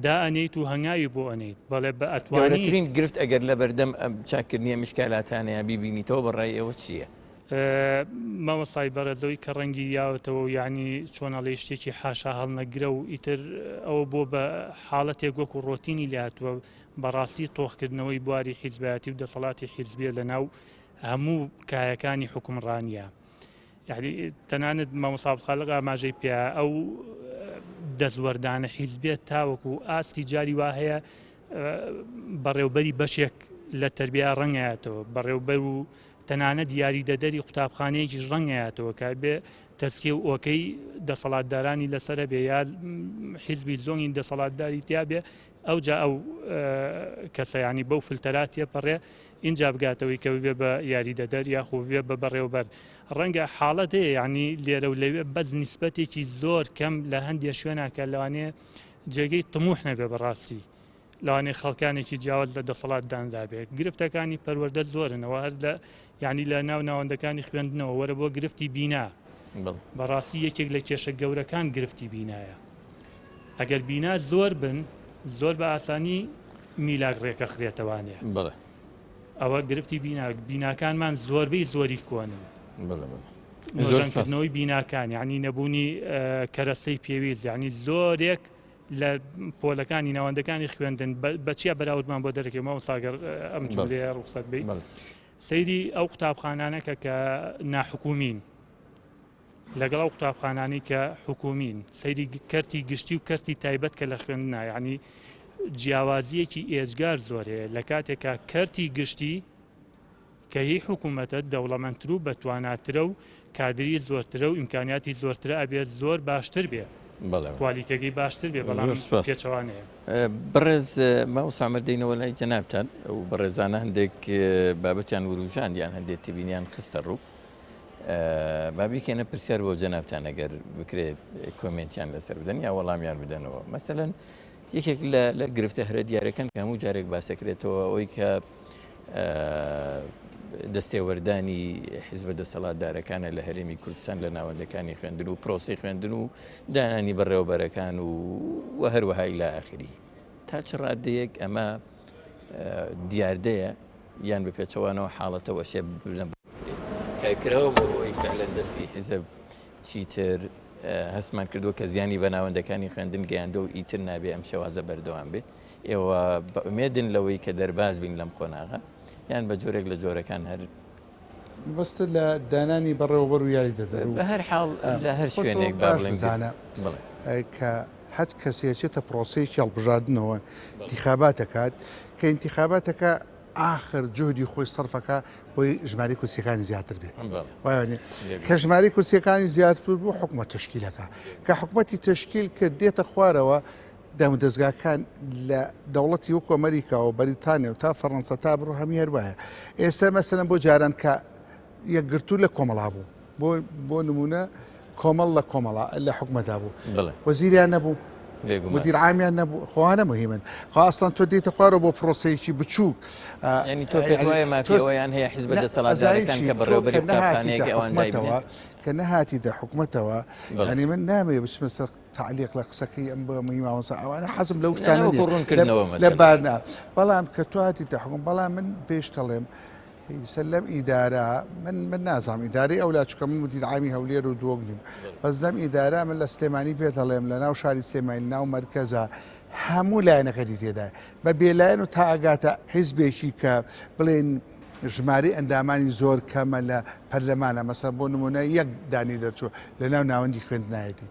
دا ئەنیت و هەنگاوی بۆ ئەنیت بەڵێ بە ئەتوانین گرفت ئەگەر لە بەردەم چاکردنیە مشکلاتانەیە بیبینیتەوە بەڕای ئەوە چییە؟ مامۆستای بەڕێزەوەی کە ڕەنگی یاوەتەوە و یعنی چۆنەڵێ شتێکی حاشا هەڵنەگرە و ئیتر ئەوە بۆ بە حاڵەتێک وەکو ڕۆتینی لاتووە بەڕاستی تۆخکردنەوەی بواری حیزبایەتی و دەسەڵاتی حیزبیە لە ناو هەموو کایەکانی حکومڕانیە. یعنی تەنانەت مامۆستا عەبدولخالق ئاماژەی پێ ئەو دەستوەردانە حیزبێت تاوەکو ئاستی جاری وا هەیە بەڕێوبەری بەشێک لە تەربیە ڕەنگایەتەوە بەڕێوبەر و تەنانە دیاریدەدەری قوتابخانەیەکیش ڕەنگایەتەوە کە بێ تەسکێ و ئۆکەی دەسەڵاتدارانی لەسرە بێ یا حیزبی زۆنی دەسەڵاتداری تیا بێ ئەو جا ئەو کەسەیانی بەو فلتەراتیە پەڕێ اینجا بگاتەوەی کە بێ بە یاریدەدەر یاخۆ بێ بە بەڕێوبەر. ڕەنگە حاڵەت هەیە ینی لێرە و لەوێ بەس نیسبەتێکی زۆر کەم لە هەندێک شوێناکە لەوانەیە جێگەی تموح نەبێ بەڕاستی لەوانەیە خەڵکانێکی جیاواز لە دەسەڵاتداندا بێت. گرفتەکانی پەروەردە زۆرنەوە هەر لە یعنی لە ناو ناوەندەکانی خوێندنەوە وەرە بۆ گرفتی بینا. بەڕاستی یەکێک لە کێشە گەورەکان گرفتی بینایە. ئەگەر بینا زۆر بن زۆر بە ئاسانی میلاک ڕێکە خرێتەوانێ. ئەوە گرفتی بیناکانمان زۆربەی زۆری کۆنن. نۆژەنکردنەوەی بیناکان یعنی نەبوونی کەرەسەی پێویست یعنی زۆرێک لە پۆلەکانی ناوەندەکانی خوێندن بەچیا بەراوردمان بۆ دەرەکەی مامۆستاگەر ئەم جملەیە ڕوخسەت بێ سەیری ئەو قوتابخانانەکە کە ناحکومین لەگەڵ ئەو قوتابخانانی کە حکومین سەیری کەرتی گشتی و کەرتی تایبەت کە لە خوێندنا یعنی جیاوازیەکی ئێجگار زۆرەیە لە کاتێکە کەرتی گشتی کە هی حکوومەتە دەوڵەمەندتر و بەتواناترە و کادری زۆرترە و ئیمکانیاتی زۆرترە ئەبێت زۆر باشتر بێ کوالیتێکی باشتر بێ بەڵام پێچەوانەیە بەڕێز ماوەسامەر دێنەوە لای جەنابتان و بەڕێزانە هەندێک بابەتیان وروژاندیان هەندێک تبینیان خستە ڕوو بابیکەنە پرسیار بۆ جەنابتان ئەگەر بکرێت کۆمنتیان لەسەر بدەن یا وەڵامیان بدەنەوە مەسەلەن یەکێک لە گرفتە هەرە دیارەکان کە هەموو جارێک باسەکرێتەوە ئەوەی کە دەستێوەردانی حیزبە دەسەڵاتدارەکانە لە هەرێمی کوردستان لە ناوەندەکانی خوێندن و پرۆسی خوێندن و دانانی بەڕێوەبەرەکان و هەروەها ئیلا ئاخری تا چ ڕادەیەک ئەمە دیاردەیە یان بە پێچەوانەوە حاڵەتەوە شێ کارکراوە بۆ ئەوەی فعلەن دەستی حیزب چیتر هەستمان کردووە کە زیانی بە ناوەندەکانی خوێندن گەیاندە و ئیتر نابێ ئەم شێوازە بەردەوام بێ ئێوە بەئومێدن لەوەی کە دەرباز بین لەم قۆناغا یان بە جۆرێک لە جۆرەکان هەر بەستە لە دانانی بەڕێوەبەر و یاری دەدەر بە هەر حاڵ لە هەر شوێنێک باشزانە کە هەچ کەسێچێتە پرۆسەیەکی هەڵبژاردنەوە انتخابات دەکات کە انتخاباتەکە آخر جهدی خۆی سەرفەکە بۆی ژماری کورسیەکانی زیاتر بێت وایە کە ژماری کورسیەکانی زیاتر بوو حکومەت تشکیلەکە کە حکومەتی تشکیل کرد دێتە خوارەوە دەم دەستگاکان لە دەوڵەتی وەکو ئەمریکا و بەریتانیا و تا فەڕەنسا تا بڕۆ هەمی هەروایە ئێستا مەسەلەن بۆ جاران کە یەکگرتوو لە کۆمەڵا بوو بۆ نمونە کۆمەڵ لە کۆمەڵا لە حکومەتدا بوو وەزیریان نەبوو مدیر عامیان نەبوو خۆوانە مهمن خواستان تۆ دێتە خوارەوە بۆ پرۆسەیەکی بچووک ینی تۆ پێت وایە مافیەوەیان هەیە حیزبە دەسەڵاتدارەکان کە بەڕێوەبەری قوتابخانەیەکی ئەوان دایبنێت کە نەهاتی دە حکومەتەوە ئەنی من نامەوێ بچمە سەر تعلیق لە قسەکەی ئەم بە ماوەسا ئەوانە حەزم لەو شتانە لە بارنا بەڵام کە تۆ هاتی دە حکوم بەڵام من پێش دەڵێم سلم ئیدارە من نازام ئیداری ئەو لا چکە من مدیر عامی هەولێر و دۆگنیم بەس دەم ئیدارە من لە سلێمانی پێ دەڵێم لە ناو شاری سلێمانی ناو مەرکەزە هەموو لایەنەکەی تێدا بە بێلایەن و تا ئەگاتە حیزبێکی کە بڵێن ژماری ئەندامانی زۆر کەمە لە پەرلەمانە مەسەڵەن بۆ نمونە یەک دانی دەرچوو لە ناو ناوەندی خوێندنایەتی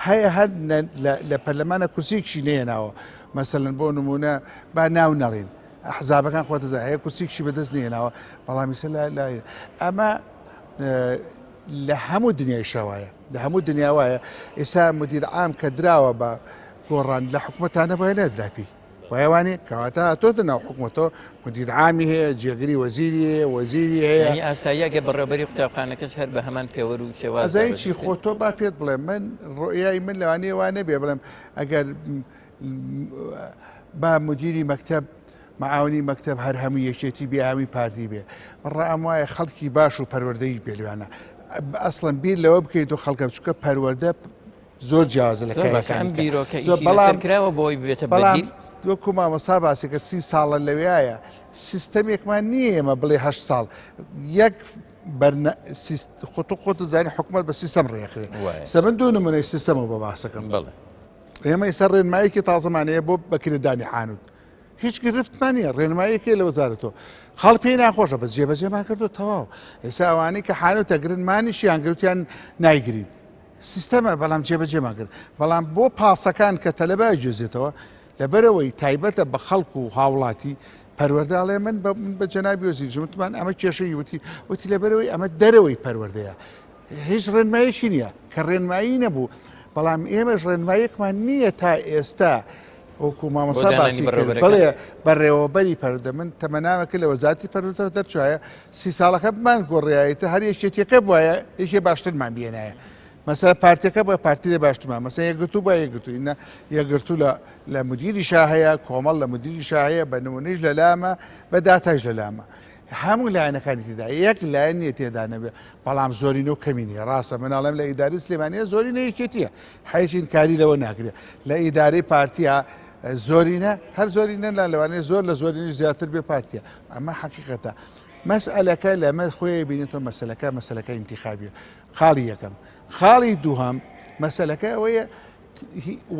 هەیە هەر لە پەرلەمانە کورسێکی نێناوە مەسەڵەن بۆ نمونە با ناو نەڵێن حزابەکان خۆتەزای هەیە کورسێکی بەدەست نێناوە بەڵامی سە لای ئەمە لە هەموو دنیای شەوایە لە هەموو دنیا وایە ئێستا مدیر عام کە دراوە بە گۆڕان لە حکوومەتانە بۆیە نەدراپی وایوانی کەواتە تۆ ناو حکوومەتەوە مدیر عامی هەیە جێگری وەزیری هەیە ئاساییەکە بەڕێوەبەری قوتابخانەکەش هەر بە هەمان پێوە و شێواز ئەزایکی خۆ تۆ با پێت بڵێم من ڕۆیای من لەوانەیە وانە بێ بڵێم ئەگەر با مدیری مەکتەب معاونی مەکتەب هەر هەموو یەکێتی بێ هەمی پارتی بێ بڕە ئەم وایە خەڵکی باش و پەروەردەی پێلوانە ئەسڵەن بیر لەوە بکەیت و خەڵکە بچووکە پەروەردە زۆر جیازە لە بیرۆکەکراوە بۆی بێتە بەڵام وەکو مامەسا باسێکە 30 ساڵە لەوێایە سیستەمێکمان نییە ئێمە بڵێ 8 ساڵ یەک خۆت زانی حکومەت بە سیستەم ڕێکرێت سەمن دوو نمونەی سیستەمەوە بە باسەکەم ئێمە ئێستا ڕێنمایەکی تازەمانەیە بۆ بەکرددانی حانوت هیچ گرفتمان نیە ڕێنمایەکێ لە وەزارەتەوە خەڵ پێی ناخۆشە بەس جێبەجێمان کردو تەواو ئێستا ئەوانەی کە حانوتە گرنمانیشیان گرتیان نایگرین سیستەمە بەڵام جێبەجێمان کرد بەڵام بۆ پاسەکان کە تەلەبای گوێزێتەوە لەبەرەوەی تایبەتە بە خەڵکو و هاوڵاتی پەروەردەڵێ من بە جەنابی وەزیر وتمان ئەمە کێشەی وتی لەبەرەوەی ئەمە دەرەوەی پەروەردەیە هیچ ڕێنمایەکی نییە کە ڕێنمایی نەبوو بەڵام ئێمەش ڕێنمایەکمان نییە تا ئێستا وەکو مامەسا باسی بڵێ بەڕێوەبەری پەروەردە من تەمەنامەکە لە وەزارەتی پەروەردەوە دەرچوایە 30 ساڵەکە بمان گۆڕایەتە هەر یەکێتیەکە بواە یەکێ باشترمان بێنایە مەسەلا پارتیەکە بە پارتی لە باشترمان مەسەلا یەکگرتوو بە یەکگرتووە یەکگرتوو لە مدیری شاهەیە کۆمەڵ لە مدیری شاهەیە بە نمونەیش لە لامە بە داتاش لە لامە هەموو لایەنەکانی تێدا یەک لایەن نیە تێدا نەبێ بەڵام زۆرینە و کەمینیە ڕاستە مناڵێم لە ئیداری سلێمانیە زۆرینە یەکێتیە هیچین کاری لەوە ناکرێت لە ئیدارەی پارتیە زۆرینە هەر زۆرینە لەوانەیە زۆر لە زۆرینی زیاتر بێ پارتیە ئەمە حەقیقەتە مەسئلەکە لەمە خۆی بینێتەوە مەسەلەکە انتیخابیە خاڵی یەکەم خاڵی دووهەم مەسەلەکە ئەوەیە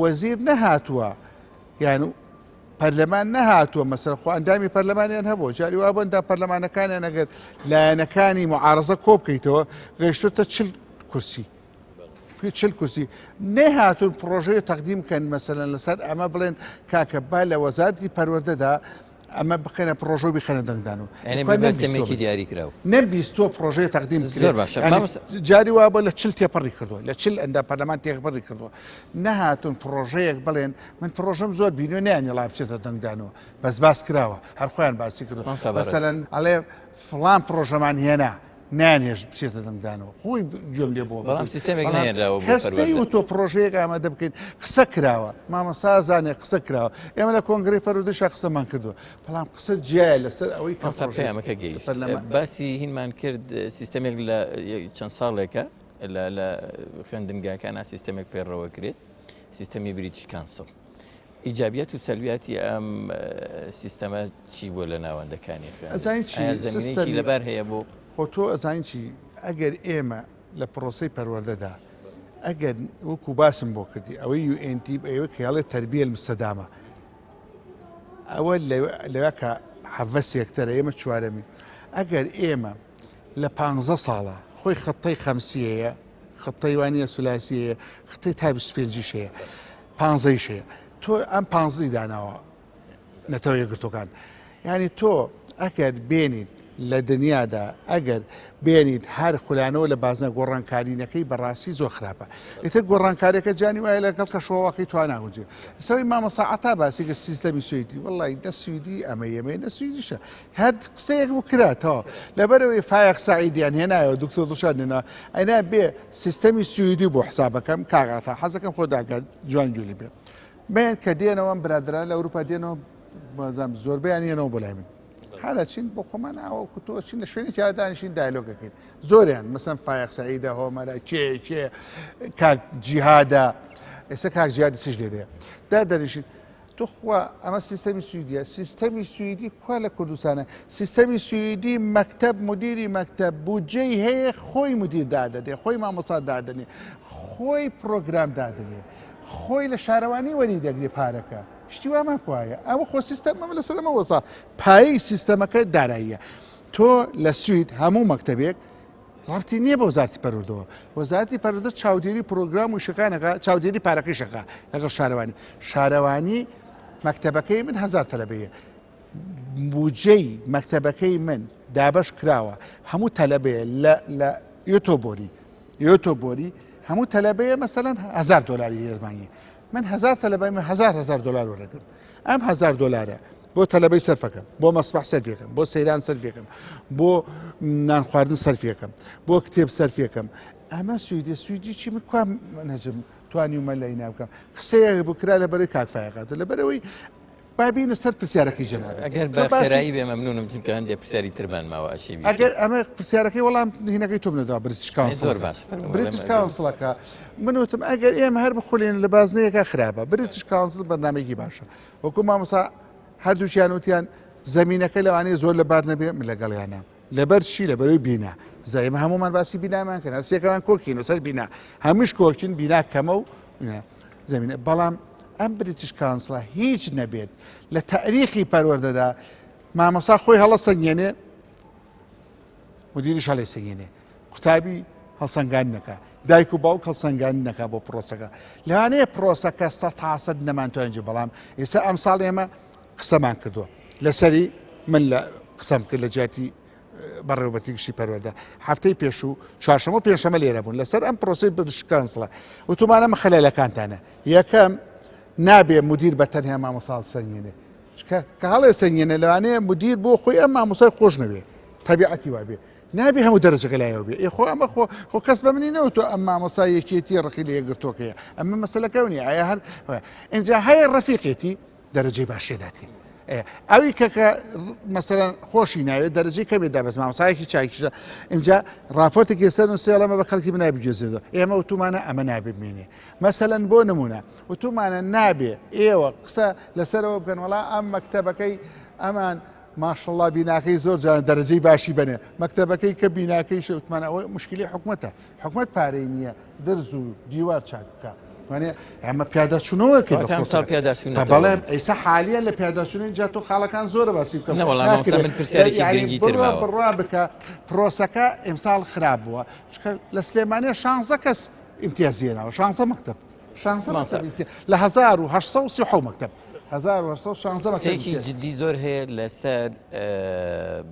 وەزیر نەهاتووە یان پەرلەمان نەهاتووە مەسەر خۆ ئەندامی پەرلەمانیان هەبوو جاری وا بەندا پەرلەمانەکانیان ئەگەر لایەنەکانی معارزە کۆ بکەیتەوە گەیشتوتە 40 کورسی 40 کورسی نەهاتون پرۆژەیە تەقدیم بکەن مەسەلەن لەسەر ئەمە بڵێن کاکە با لە وەزارەتی پەروەردەدا ئەمە بخێنە پرۆژۆ بخێنە دەنگدان و دیاری کراوە نەبیستۆ پرۆژەیە تەقدیم جاری وا بە لە 40 تێپەڕی کردو لە 40 ئەندا پەرلەمان تێکبەری کردووە نەهاتون پرۆژەیەک بڵێن من پرۆژەم زۆر بینۆ نیان لا بچێتە دەنگدانەوە بەس باس کراوە هەرخۆیان باسی کردو مەسەلەن ئەڵێ فڵان پرۆژەمان هێنا نانێژ بچێتە دەنگدانەوە خۆی گوێم لێ بۆ بەڵام سیستەمێک نێنراوە کەستەی و تۆ پرۆژەیەک ئامادە بکەین قسە کراوە مامەسا زانێ قسە کراوە ئێمە لە کۆنگری پەروەردەشا قسەمان کردووە بەڵام قسە جیایە لەسەر ئەوەی پەیامەکە گەیشت باسی هینمان کرد سیستەمێک لە چەند ساڵێکە لە خوێندنگاکانە سیستەمێک پێڕەوە کرێت سیستەمی بریتیش کانسڵ ئیجابیات و سەلبیاتی ئەم سیستەمە چی بۆ لە ناوەندەکانی زمینێکی لەبەر هەیە بۆ خۆ تۆ ئەزانین چی ئەگەر ئێمە لە پرۆسی پەروەردەدا ئەگەر وەکو باسم بۆ کردی ئەوەی UNT ئەوە کەڵێت تەربیە مستەدامە ئەوە لەوە کە حەڤەس یەکتەرە ئێمە چوارەمی ئەگەر ئێمە لە 15 ساڵە خۆی خەتەی خەمسیەیە خەتەی وانیە سولاسیەیە خەتەی تا 25 هەیە 15 هەیە تۆ ئەم 15 داناوە نەتەوە یەکگرتوەکان یعنی تۆ ئەگەر بێنیت لە دنیادا ئەگەر بێنیت هەر خولانەوە لە بازنە گۆڕانکارینەکەی بەڕاستی زۆر خراپە ئێتر گۆڕانکارێکە جانی وایە لەگەڵ کە شۆواقی تواناگوجێ سەوی مامەساعەتا باسی کە سیستەمی سوێتی وڵی دە سویدی ئەمە ئێمە نە سویدیشە هەر قسەیەک بوو کراتەوە لەبەرەوەی فایەق سعیدیان هێنایەوە دکتۆر دڵشاد هێنا ئەینا بێ سیستەمی سویدی بۆ حسابەکەم کاغاتا حەزەکەم خۆداکات جوان جولی بێ بێن کە دێنەوە برادرا لە ئەوروپا دێنەوە زۆربیان هێنەوە بۆ لای من حالا چین بۆ خۆمان ئاوە کوتۆ چین لە شوێنی دانیشین دایلۆگەکەین زۆریان مەسەن فایەق سعیدە هۆمەرە کێ کاک جیهادە ئێستا کاک جیهادی چش لێدەیە دا دەریشین توخوا ئەمە سیستەمی سویدیە سیستەمی سویدی کوا لە کوردستانە سیستەمی سویدی مەکتەب مدیری مەکتەب بودجەی هەیە خۆی مدیر دادەدێ خۆی مامۆستا دادنێ خۆی پرۆگرام دادنێ خۆی لە شارەوانی وەری دەگرێ پارەکە شتی وامان وایە ئەوە خۆ سیستەمە لەسەرمە وەسا پایی سیستەمەکە داراییە تۆ لە سوید هەموو مەکتەبێک ڕابتی نییە بە وەزارەتی پەروەردەوە وەزارەتی پەروەردە چاودێری پرۆگرام و شەکانەکە چاودێری پارەکەی شەکە لەگەڵ شارەوانی مەکتەبەکەی من 1000 تەلەبەیە بودجەی مەکتەبەکەی من دابەش کراوە هەموو تەلەبەیە لە یۆتۆبۆری هەموو تەلەبەیە مەسەلەن 1000 دلاری هێزمانی من 1000 تەلەبەی من 1000 دلار وەرەگرم ئەم 1000 دلارە بۆ تەلەبەی سەرفەکەم بۆ مەسبەح سەرفێکم بۆ سەیران سەرفێکم بۆ نان خواردن سەرفێکم بۆ کتێب سەرفێکم ئەمە سویدی چی من کوام نەجم توانیمە لە ئینا بکەم قسەیە بکرا لەبەرەوەی کاکفایەکات لەبەرەوەی بابینە سەر پرسیارەکەی جەنابێت ئەگەر بە خێرایی بێ مەمنونم چونکە هەندێک پرسیاری تربان ماوە ئەشی ئەگەر ئەمە پرسیارەکەی وەڵام هینەکەی تۆ منەدا بریتیش کاونسڵەکە من وتم ئەگەر ئێمە هەر بخولێن لە بازنەیەکە خراپە بریتیش کاونسڵ بەرنامەیەکی باشە وەکو مامۆستا هەردووچیان وتیان زەمینەکە لەوانەیە زۆر لەبار نەبێ من لەگەڵیانە لەبەر چی لەبەرەوەی بینا زایمە هەمومان باسی بینامان کەن هەرسێکەوان کۆکین لەسەر بینا هەمووش کۆکین بینا کەمە و زمینە بەڵام ئەم بریتیش کانسڵە هیچ نەبێت لە تاریخی پەروەردەدا مامۆستا خۆی هەڵە سەنگێنێ مدیریش هەڵێ سەنگێنێ قوتابی هەڵسەنگان نەکە دایک و باوک هەڵسەنگانی نەکا بۆ پرۆسەکە لەوانەیە پرۆسەکە 100% نەمانتوانجی بەڵام ئێستا ئەم ساڵ ئێمە قسەمان کردووە لەسەری من لە قسەم کرد لە جیاتی بەڕێوەبەرتی گشتی پەروەردە هەفتەی پێش و چوارشەمە و پێنجشەمە لێرە بوون لەسەر ئەم پرۆسی بریتیش کانسڵە وتمانە خەلەلەکانتانە یەکەم نابێ مدیر بە تەنیا مامۆستا سەنگێنێ کە هەڵێ سەنگێنە لەوانەیە مدیر بۆ خۆی ئەم مامۆستای خۆش نەبێ تەبیعەتی وابێ نابێ هەموو دەرەجەکە لایەوە بێ خۆ ئەمە خۆ کەس بە منی نەوتۆ ئەم مامۆستا یەکێتی ڕقی لە یەکگرتۆکەیە ئەمە مەسەلەکە نیە ئایا هەر ئینجا هەیە ڕەفیقێتی دەرەجەی باشێداتی ئەوی کەکە مەسەلەن خۆشی ناوێت دەرەجەی کەمێ دابەس مامۆستایەکی چاکیشە اینجا راپۆرتێکی سەر نووسێڵەمە بە خەڵکی بنای بگوێزێتەوە ئێمە وتمانە ئەمە نابێمێنێ مەسەلەن بۆ نمونە وتمانە نابێ ئێوە قسە لەسەرەوە بکەن وڵا ئەم مەکتەبەکەی ئەمان ماشەڵڵا بیناکەی زۆر جان دەرەجەی باشی بنێ مەکتەبەکەی کە بیناکەی شوتمانە ئەوە مشکلی حکومەتە حکومەت پارەی نییە دەرز و دیوار چاک بکە وانێ ئەمە پیادەچوونەوەکە ئەم ساڵ پیاداچوونەوە بەڵێ ئەیسا حالیە لە پیاداچوونی جا تۆ خاڵەکان زۆرە باسی بکەم نەوەڵام مامۆستا من پرسیارێکی گرنگی تر ماوە بڕوا بکە پرۆسەکە ئەمساڵ خراپ بووە چکە لە سلێمانیە 16 کەس ئیمتیازیێنەوە 16 مەکتەب 16 لە 1930 مەکتەب 1916 سێکی جددی زۆر هەیە لەسەر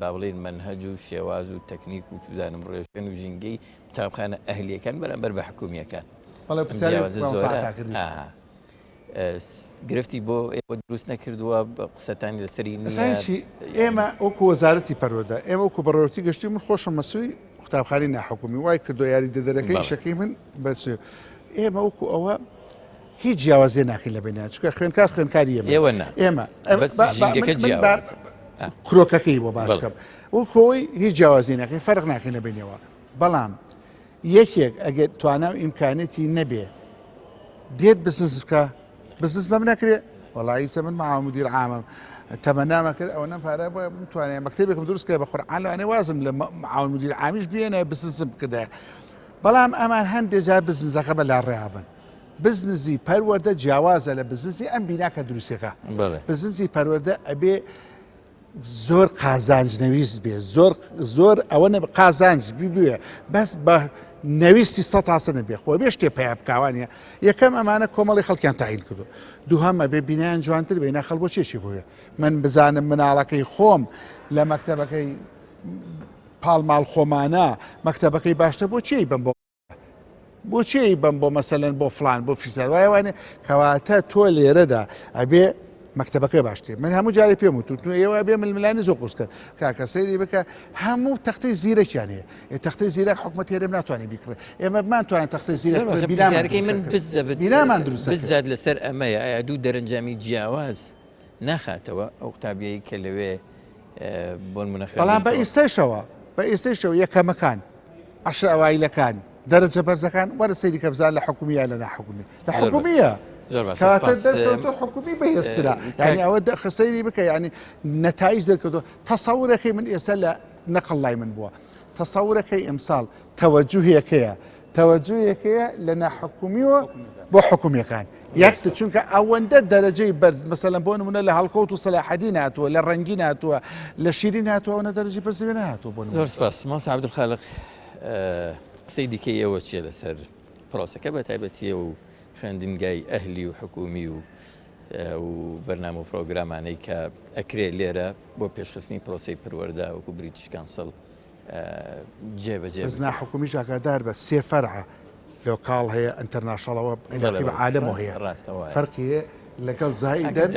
با بڵێن منهەج و شێواز و تەکنیک و توزانم ڕێژێن و ژینگەی قوتابخانە ئەهلیەکان بەرامبەر بە حکومیەکان گرفتی بۆ ئێوە دروست نەکردووە بە قسەتانی لەسەری ئێمە وەکو وەزارەتی پەروەردە ئێمە وەکو بەڕێوەتی گەشتی من خۆشم مەسووی قوتابخانەی ناحکومی وای کردو یاری دەدەرەکەی شەکەی من بەسوێ ئێمە وەکو ئەوە هیچ جیاوازیە ناکەین لە بینە چکە خوێنکار خوێنکاری ئێمە کرۆکەکەی بۆ باشکەم و کۆی هیچ جیاوازی ناکەین فەرق ناکەین لە بینەوە بەڵام یەکێک ئەگەر توانە و ئیمکانێتی نەبێ دێت بزنس بکە بزنس بەم نەکرێت وەڵی من معاون مدیر عامم تەمەنامە کرد ئەوە نەپارە بۆ بتوانێت مەکتەبێکم دروست کرد بە قورئان لەوانێ وازم لە معاون مدیر عامیش بێنە بزنسم بکردە بەڵام ئەمان هەندێک جار بزنسەکە بە لاڕێابن بزنسی پەروەردە جیاوازە لە بزنسی ئەم بیناکە دروستەکە بزنسی پەروەردە ئەبێ زۆر قازانجنەویست بێ زۆر ئەوە قازانج ببوێ بەس بە نەویستی 100 نەبێ خۆ بێ شتێ پێ بکوانە یەکەم ئەمانە کۆمەڵی خەڵکیان تاین کردو دووهەمە بێ بینیان جوانتر بێ نە خەڵ بۆ چێکی بووە من بزانم مناڵەکەی خۆم لە مەکتەبەکەی پاڵماڵ خۆمانە مەکتەبەکەی باشتە بۆ چی بم بۆچی بم بۆ مەسەلەن بۆ فلان بۆ فیسەر وایوانێ کەواتە تۆ لێرەدا ئەبێ مەکتەبەکەی باشتێ من هەموو جارێ پێم وتو ئێوە بێ ململانی زۆر قورسکە کاکە سەیری بکە هەموو تەختەی زیرەکیان هەیە تەختەی زیرەک حکومەت هێرم ناتوانێت بیکڕێت ئێمە بمانتوانین تەختەی زیرەکەی من بینامان دروست بزاد لەسەر ئەمەیە ئایا دوو دەرەنجامی جیاواز ناخاتەوە ئەو قوتابیایی کە لەوێ بۆ منەخ بەڵام بە ئێستەیشەوە یەکەمەکان عەشر ئەوایلەکان دەرەجە بەرزەکان وەرە سەیری کە بزان لە حکومیە لە ناحکومی لە حکومیە حکومی بەهێزترا ینی ئەوە خسەیری بکە ینی نەتایج دەرکردو تەسەورەکەی من ئێستا لە نەقڵ لای من بووە تەسەورەکەی ئەمساڵ تەوەجوهەکەیە لە ناحکومیەوە بۆ حکومیەکان یەکتە چونکە ئەوەندە دەرەجەی بەرز مەسەلەن بۆ نمونە لە هەڵکەوت و سەلاحەدی ناتووە لە ڕەنگی ناتووە لە شیری ناتووە ئەوەنە دەرەجی بەرزەوێ نهاتووە بۆ زۆر سپاس مامۆستا عەبدولخالق قسەی دیکەی ئێوە چیە لەسەر پرۆسەکە بە تایبەتیە و خوێندنگای ئەهلی و حکومی و بەرنامە و پرۆگرامانەی کە ئەکرێت لێرە بۆ پێشخستنی پرۆسی پەروەردە وەکو بریتیش کانسڵ جێبەجێ بزنا حکومیش ئاگادار بە سێ فەرعە لۆکاڵ هەیە ئینتەرناشنڵەوە بە عالەمەوە هەیە فەرقی لەگەڵ زایدەن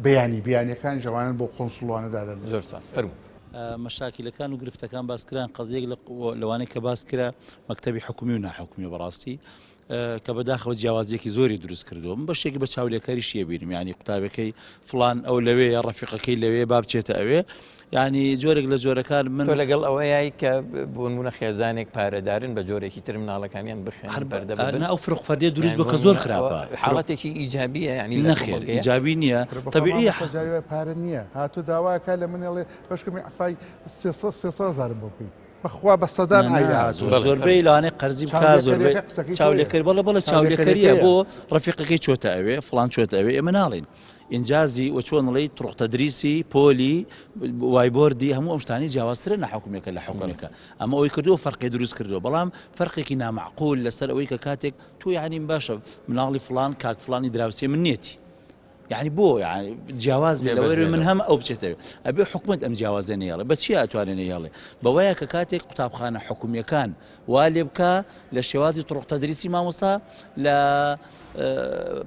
بەیانیەکان جوانن بۆ قۆنسڵوانە دادەن زۆر ساس فەرموو مەشاکلەکان و گرفتەکان باسکران قەزیەک لەوانەیە کە باس کرا مەکتەبی حکومی و ناحکومی بەڕاستی کە بەداخەوە جیاوازیەکی زۆری دروست کردووە من بەشێکی بە چاولێکەری شیە بینم ینی قوتابەکەی فلان ئەو لەوێ یا ڕەفیقەکەی لەوێ با بچێتە ئەوێ ینی جۆرێک لە جۆرەکان من تۆ لەگەڵ ئەوەیە کە بوونمونە خێزانێک پارەدارن بە جۆرێکی تر مناڵەکانیان بخێن بەردەبن ئەو فرقفەردێ دروست بکە زۆر خراپە حاڵەتێکی ئیجابیە ینی نەخێر ئیجابی نییە طبیعی پارە نییە هاتوو داواکە لە منێڵێ بەشکمی ئەفای 300,000 بۆ پێی بەخوا بە سەدان زۆربەی لەوانەیە قەرزی بکە زۆربەی چاولێکەری بەڵە چاولێکەریە بۆ ڕەفیقەکەی چۆتە ئەوێ فلان چۆتە ئەوێ ئێمە ناڵین ئینجازی و چۆنڵی تڕختەدریسی پۆلی وایبۆردی هەموو ئەم شتانی جیاوازترە ناحکومێکە لە حکومێکە ئەمە ئەوی کردو فەرقی دروست کردو بەڵام فەرقێکی نامعقول لەسەر ئەوەی کە کاتێک تو یعنی باشە مناڵی فلان کاک فلانی دراوسێ من نیەتی يعني بۆ يعني جیاواز لەوەێ من هەم ئەو بچێتەوە ئەبێ حکومت ئەم جیاوازە نێڵێ بەچی ئەتوانێت نێڵێ بەوەیە کە کاتێک قوتابخانە حکومیەکان وا لێ بکە لە شێوازی تڕختەدریسی مامۆستا لە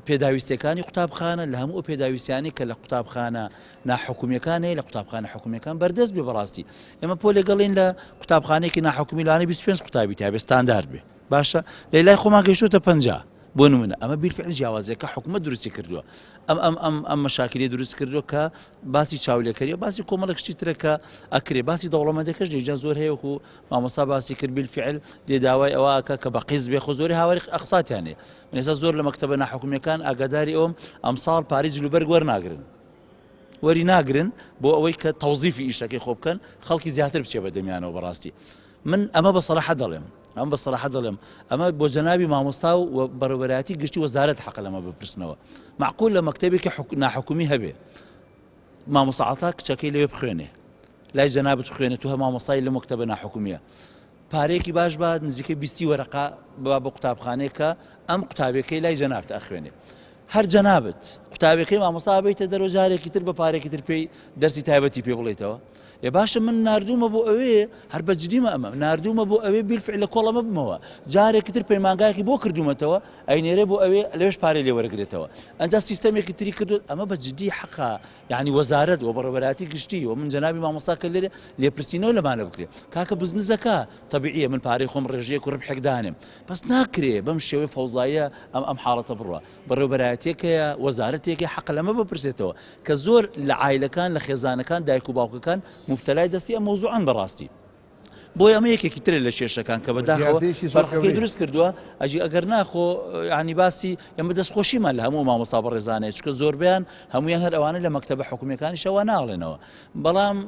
پێداویستەکانی قوتابخانە لە هەموو پێداویستیانی کە لە قوتابخانە ناحکومیەکانەیە لە قوتابخانە حکومیەکان بەردەست بێ بەڕاستی ئێمە پۆ لێگەڵین لە قوتابخانەیەکی ناحکومی لەوانەیە 25 قوتابی تیا بێ ستاندار بێ باشە لە لای خۆمان گەیشتوتە 50 بۆ نمونە ئەمە بیرفعل جیاوازیەکە حکومەت دروستی کردووە ئەم مەشاکلی دروست کردو کە باسی چاولێکەریە باسی کۆمەڵک شتی ترە کە ئەکرێ باسی دەوڵەمەندەکەش دەیجا زۆر هەیە وەکو مامۆستا باسی کرد بیرفعل لێداوای ئەوەکە کە بە قیز بێ خۆ زۆری هاواری ئەقساتیانێ من ئێستا زۆر لە مەکتەبە ناحکومیەکان ئاگاداری ئەمساڵ پارەی جلوبەرگ وەرناگرن وەری ناگرن بۆ ئەوەی کە تەوزیفی ئیشەکەی خۆ بکەن خەڵکی زیاتر بچێ بە دەمیانەوە بەڕاستی من ئەمە بە سەراحە دەڵێم ئەم بەسەراحە دەڵێم ئەمە بۆ جەنابی مامۆستا و بەڕێوەبەرایەتی گشتی وەزارەت حەق لەمە بپرسنەوە معقول لە مەکتەبێکی ناحکومی هەبێ مامۆستا عەتا کچەکەی لەوێ بخوێنێ لای جەنابەت بخوێنێت تو هە مامۆستای لە مەکتەبە ناحکومیە پارەیەکی باش بە نزیکەی 20 وەرەقا بە قوتابخانەیە کە ئەم قوتابەکەی لای جەنابەت ئەخوێنێ هەر جەنابەت قوتابەکەی مامۆستا بێتە دەرەوە جارێکی تر بە پارێکی تر پێی دەرسی تایبەتی پێ بڵێیتەوە باشە من نردومە بۆ ئەوێ هەر بەجدیمە ئەمە نردومە بۆ ئەوێ بیلفعل لە کۆڵەمە بمەوە جارێکی تر پەیمانگایەکی بۆ کردومەتەوە ئەینێرێ بۆ ئەوێ لەوێش پارەی لێ وەرەگرێتەوە ئەنجا سیستەمێکی تری کردو ئەمە بەجددی حەقا یعنی وەزارەت و بەڕێوەبەراتی گشتی و من جەنابی مامۆستا کە لێرە لێپرسینەوە لەمانە بکرێت کاکە بزنسەکە تەبیعیە من پارەی خۆم ڕێژەیەک و ڕبحێک دانێم بەس ناکرێ بەم شێوەی فەوزاییە ئەم حاڵەتە بڕوە بەڕێوەبەرایەتێکەیە وەزارەتێکی حەق لەمە بپرسێتەوە کە زۆر لە عایلەکان لە خێزانەکان دایک و باوکەکان مبتەلای دەستی ئەم مەوزوعان بەڕاستی بۆی ئەمە یەکێکی ترە لە کێشەکان کە بەداخەوە فەرقەکەی دروست کردووە ئەجی ئەگەر ناخۆ ینی باسی ئەمە دەستخۆشیمان لە هەموو مامۆستا بەڕێزانەیە چکە زۆربیان هەمویان هەر ئەوانە لە مەکتەبە حکومیەکانی شەوە ناڵێنەوە بەڵام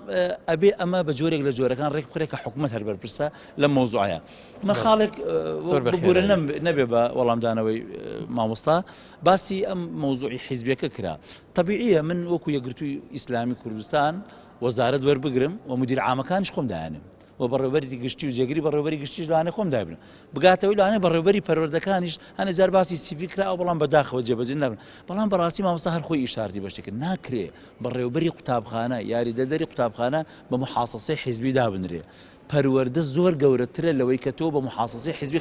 ئەبێ ئەمە بە جۆرێک لە جۆرەکان ڕێک بخرێت کە حکومەت هەر بەرپرسە لەم مەوزوعەیە من خاڵێک بگورە نەبێ بە وەڵامدانەوەی مامۆستا باسی ئەم مەوزوعی حیزبیەکە کرا طبیعیە من وەکو یەکگرتووی ئیسلامی کوردستان وەزارەت وەربگرم و مدیر عامەکانیش خۆم دایانم و بەڕێوەبەری گشتی و جێگیری بەڕێوەبەری گشتیش لەوانێ خۆم دابن بگاتەوەی لەوانێ بەڕێوەبەری پەروەردەکانیش هەنە جار باسی سیڤیکرا ئەو بەڵام بەداخەوە جێبەجێ نابن بەڵام بەڕاستی مامۆستا هەر خۆی ئیشاردی بەشتێکرد ناکرێ بەڕێوەبەری قوتابخانە یاریدەدەری قوتابخانە بە محاسەسەی حیزبی دابنرێ پەروەردە زۆر گەورەترە لەوەی کە تۆ بە محاسەسەی حیزبی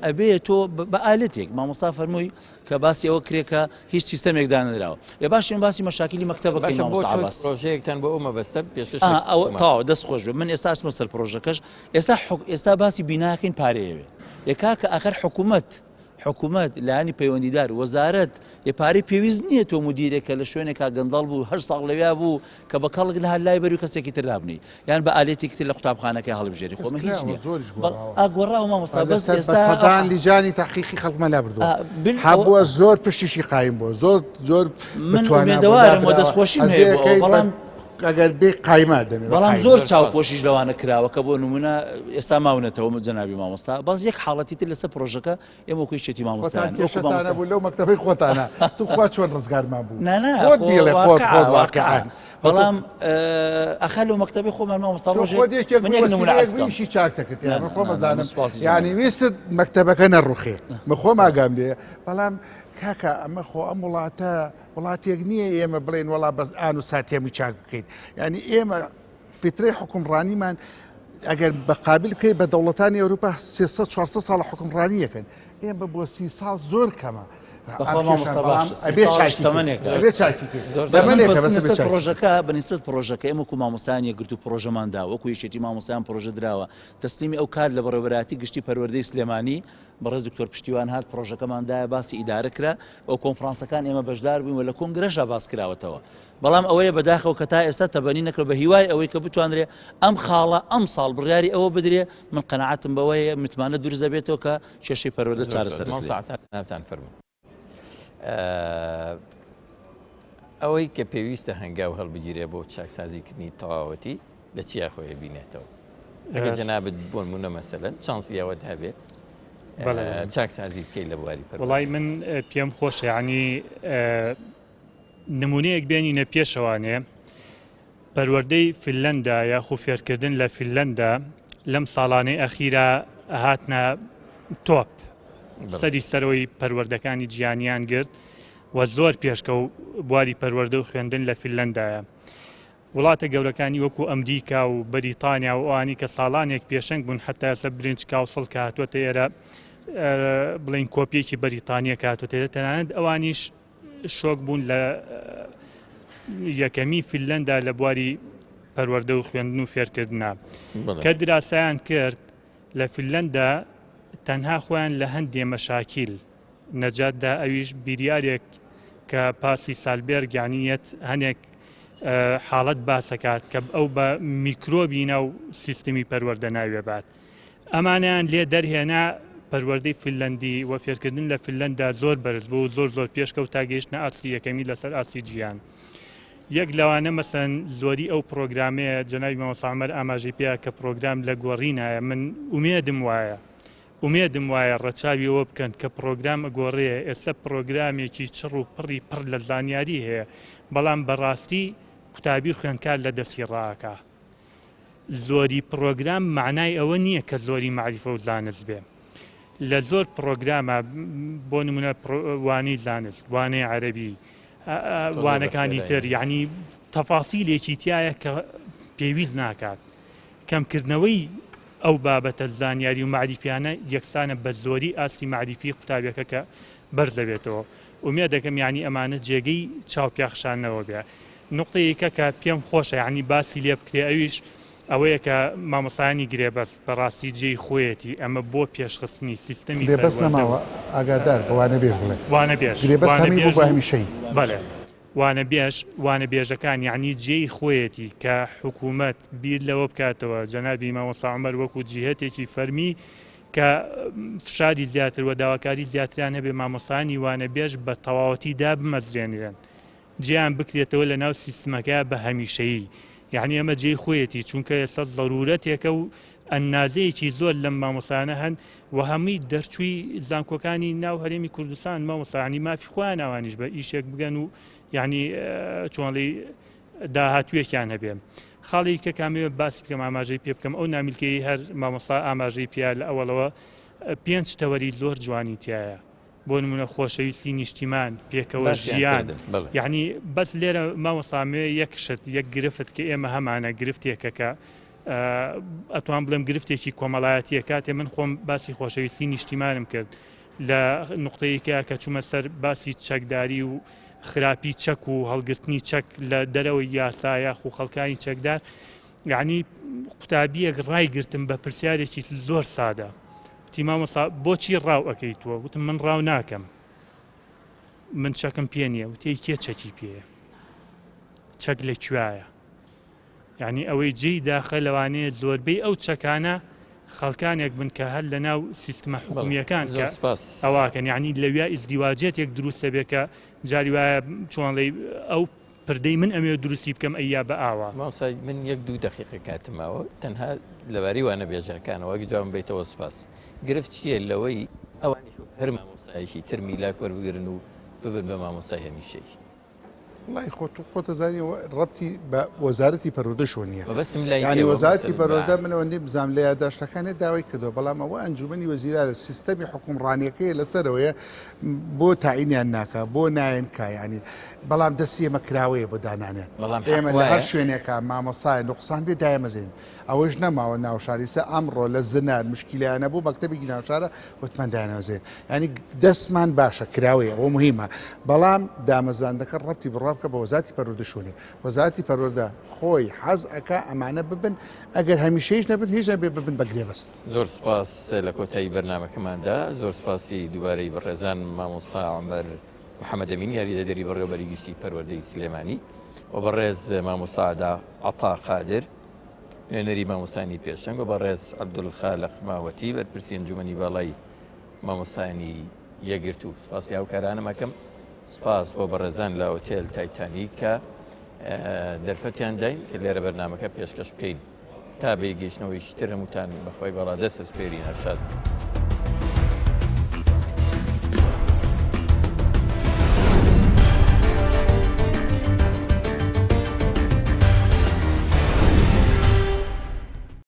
ئەبێ تۆ بە ئالەتێک مامۆستا فەرمووی کە باسی ئەوە کرێکە هیچ سیستەمێک دانەدراوە باشین باسی مەشاکلی مەکتەبەکەی مامۆستا باس پرۆژەیەکتان بۆ ئەومە بەستە پێشکەش تاوە دەست خۆش بێ من ئێستا چمە سەر پرۆژەکەش ئێستا باسی بیناکەین پارەیەوێ یەکاکە ئاخر حکوومەت لایانی پەیوەندیدار وەزارەت پارەی پێویست نییە تۆ مدیرێکە لە شوێنێکا گەندەڵ بوو هەر ساڵ لەویا بوو کە بە کەڵک لە هەلای بەری و کەسێکی تر دابنی یان بە ئالێتێکی تر لە قوتابخانەکەی هەڵبژێری خۆمە هیچ نییە ئاگۆڕاوە مامۆستا بەس ئێستا لیجانی تاقیقی خەڵکمە لا بردووە هەبووە زۆر پشتیشی قایم بووە زۆر من ئومێدەوارم و دەستخۆشیم هەیە بەڵام ئەگەر بێ قایمە دەمێ بەڵام زۆر چاوپۆشیش لەوانە کراوە کە بۆ نمونە ئێستا ماونەتەوە جەنابی مامۆستا بەڵام یەک حاڵەتی تر لەسەر پرۆژەکە ئێمە وەکوی شێتی مامۆستایان بوو لەو مەکتەبەی خۆتانە توخوا چۆن ڕزگارمان بوو خۆت بیڵێ خۆت واقعان بەڵام ئەخە لەو مەکتەبەی خۆمان مامۆستا ڕۆژێک من یەک نمونە ئەسکەویشی چاکتەکەت یان خۆ مەزانم یعنی ویستت مەکتەبەکە نەڕوخێ من خۆم ئاگام لێ بەڵام کاکە ئەمە خۆ ئەم وڵاتێک نییە ئێمە بڵێن وڵا بەس ئان و ساتێمی چاک بکەیت ینی ئێمە فترەی حکومڕانیمان ئەگەر بەقابل بکەیت بە دەوڵەتانی ئەوروپا 300-400 ساڵ حکومڕانیەکەن ئێمە بۆ 30 ساڵ زۆر کەمە پرۆژەکە بەنسبەت پرۆژەکە ئێمە وەکو مامۆستایان یەکگرتو پرۆژەماندا وەکو یەکێتی مامۆستایان پرۆژە دراوە تەسلیمی ئەو کار لە بەڕێوەبەراتی گشتی پەروەردەی سلێمانی بەڕێز دکتۆر پشتیوان هات پرۆژەکەماندایە باسی ئیدارە کرا ئەو کۆنفرانسەکان ئێمە بەشدار بووین و لە کۆنگرەژا باس کراوەتەوە بەڵام ئەوەیە بەداخەوە کە تا ئێستا تەبەنی نەکرێت بە هیوای ئەوەی کە بتوانرێ ئەم خاڵە ئەم ساڵ بڕیاری ئەوە بدرێ من قەنەعەتم بەوەیە متمانە دروست دەبێتەوە کە کێشەی پەروەردە چارەسەر ئەوەی کە پێویستە هەنگاو هەڵبگیرێ بۆ چاکسازیکردنی تەواوەتی لە چیا خۆی بینێتەوە ئەگەر جەنابەت بۆ نمونە مەسەلەن چانسی ئەوەت هەبێت چاکسازی بکەیت لە بواری پەروەردە وڵای من پێم خۆشە ینی نمونەیەک بێنینە پێشەوانێ پەروەردەی فینلەندا یاخو فێرکردن لە فینلەندا لەم ساڵانەی ئەخیرا هاتنە تۆپ سەری سەرەوەی پەروەردەکانی جیهانیان گرت و زۆر پێشکە و بواری پەروەردە و خوێندن لە فینلەندایە وڵاتە گەورەکانی وەکو ئەمریکا و بەریتانیا و ئەوانی کە ساڵانێک پێشنگ بوون حتا ئێستا برنج کاوسڵ کە هاتووەتە ئێرە بڵین کۆپیەکی بەریتانیا کە هاتووەتە ئێرە تەنانەت ئەوانیش شۆک بوون لە یەکەمی فینلەندا لە بواری پەروەردە و خوێندن و فێرکردنە کە دراسایان کرد لە فینلەندا تەنها خۆیان لە هەندێ مەشاکیل نەجاتدا ئەویش بیریارێک کە پاسی سالبێرگ یانیەت هەنێک حاڵەت باسەکات کە ئەو بە میکرۆبینە و سیستمی پەروەردە ناوێبات ئەمانیان لێ دەرهێنا پەروەردەی فینلەندی و فێرکردن لە فینلەندا زۆر بەرز بوو و زۆر پێشکەوت تا گەیشتنە ئاسری یەکەمی لەسەر ئاسری جیهان یەک لەوانە مەسەن زۆری ئەو پرۆگرامەیە جەنابی مامۆستا عومەر ئاماژەی پێیا کە پرۆگرام لە گۆڕینایە من ئومێدم وایە ڕەچاوی ئەوە بکەن کە پرۆگرام ئەگۆڕەیە ئێستا پرۆگرامێکی چڕ و پڕ لە زانیاری هەیە بەڵام بەڕاستی قوتابی خوێندکار لە دەستی ڕاکە زۆری پرۆگرام معنای ئەوە نییە کە زۆری معریفە و زانست بێ لە زۆر پرۆگرامە بۆ نمونە وانەی زانست وانەی عەرەبی وانەکانی تر یعنی تەفاسیلێکی تایە کە پێویست ناکات کەمکردنەوەی ئەو بابەتە زانیاری و معریفیانە یەکسانە بە زۆری ئاستی معریفی قوتابیەکە کە بەرزەبێتەوە ومێ دەکەم ینی ئەمانە جێگەی چاوپیاخشانەوە بێ نقطەیەکە کە پێم خۆشە ینی باسی لێ بکرێ ئەویش ئەوەیە کە مامۆسایانی گرێبەست بەڕاستی جێی خۆیەتی ئەمە بۆ پێشخستنی سیستەمی گرێبەست نەماوە ئاگادار بەوانە بێژ بڵێ وانە بێژ گرێبەست هەمی بۆ بە هەمیشەی بەڵێ وانە بێژەکان یعنی جێی خۆیەتی کە حکوومەت بیر لەوە بکاتەوە جەنابی مامۆستا عومەر وەکو جیهەتێکی فەرمی کە فشاری زیاتر و داواکاری زیاتریان هەبێ مامۆسانی وانە بێژ بە تەواوەتیدا بمەزرێنرێن جیان بکرێتەوە لە ناو سیستمەکە بە هەمیشەیی یعنی ئەمە جێی خۆیەتی چونکە ئێستا ضرورەتێکە و ئەنازەیەکی زۆر لەم مامۆسانە هەن و هەمووی دەرچووی زانکۆکانی ناو هەرێمی کوردستان مامۆسانی مافی خۆیان ئەوانیش بە ئیشێک بگەن و یعنی چۆنڵی داهاتوێکیان هەبێ خاڵی کە کامێ باسی بکەم ئاماژەی پێ بکەم ئەو نامیلکەی هەر مامۆستا ئاماژەی پیا لە ئەوڵەوە 5 شتەوەری زۆر جوانی تایە بۆ نمونە خۆشەویستی نیشتیمان پێکەوە ژیان یعنی بەس لێرە مامۆسامێ یەک شت یەک گرفت کە ئێمە هەمانە گرفتێکە کە ئەتوان بڵێم گرفتێکی کۆمەڵایەتیە کاتێ من خۆم باسی خۆشەویستی نیشتیمانم کرد لە نقطەیەکە کە چوومە سەر باسی چەکداری و خراپی چەک و هەڵگرتنی چەک لە دەرەوەی یاسایە و خەڵکانی چەکدار یعنی قوتابیەک ڕایگرتم بە پرسیارێکی زۆر سادە وتی مامۆستا بۆچی ڕاو ئەەکەیتووە وتم من ڕاو ناکەم من چەکم پێ نییە وتی کێ چەکی پێە چەک لەکوایە یعنی ئەوەی جێی داخە لەوانەیە زۆربەی ئەو چەکانە خەڵکانێک بن کە هەر لە ناو سیستمە حکومیەکان ئەواکەن یعنی لەویا ئیزدیواجێتێک دروستە بێ کە جاری وایە چۆنڵی ئەو پردەی من ئەمێ دروستی بکەم ئەیا بە ئاوا من 1-2 دقیقە کاتماوە تەنها لەباری وانە بێژەکانەوە جوان بیتەوە سپاس گرفت چییە لەوەی ئەوانی هەر مامۆستایەکی تر میلاک وەربگرن و ببن بە مامۆستای هەمیشەی وڵی خۆتەزانی ڕەبتی بە وەزارەتی پەروەردەشەوە نییە ینی وەزارەتی پەروەردە منەوە بزانام لە یادداشتەکانێت داوای کردەوە بەڵام ئەوە ئەنجومەنی وەزیرانە سیستەمی حکومڕانیەکەی لەسەرەوەیە بۆ تاعینیان ناکە بۆ نایەن کایانی بەڵام دەستی ئێمە کراوەیە بۆ دانانێت ئێمە لە هەر شوێنێکە مامۆسای نوقسان بێ دایەمەزین ئەوەش نەماوە ناوشاریسە ئەمڕۆ لە زنار مشکیلیانە بوو مەکتەبێکی ناوشارە وتمان دایەنەوەزێ ینی دەستمان باشە کراوەیە ئەوە مهمە بەڵام دامەزاندەکە ڕەبتی بڕابکە بە وەزارەتی پەروەردەشوونی وەزارەتی پەروەردە خۆی حەز ئەکا ئەمانە ببن ئەگەر هەمیشەیش نەبن هیچ نەبێ ببن بە گرێبەست زۆر سپاس لە کۆتایی بەرنامەکەماندا زۆر سپاسی دووبارەی بەڕێزان مامۆستا عومەر محەممەد ئەمین یاریدەدەری بەڕێوەبەری گشتی پەروەردەی سلێمانی و بەڕێز مامۆستادا عەتا قادر نوێنەری مامۆستانی پێشەنگ و بەڕێز عەبدولخالق ماوەتی بەرپرسی ئەنجومەنی باڵای مامۆستانی یەکگرتو سپاسی هاوکارانم ئەەکەم سپاس بۆ بەڕێزان لە ئۆتێل تایتانی کە دەرفەتیان داین کە لێرە بەرنامەکە پێشکەش بکەین تا بێگەیشتنەوەی تر هەمووتان بەخۆی بەڵا دەست سپێری هەرشاد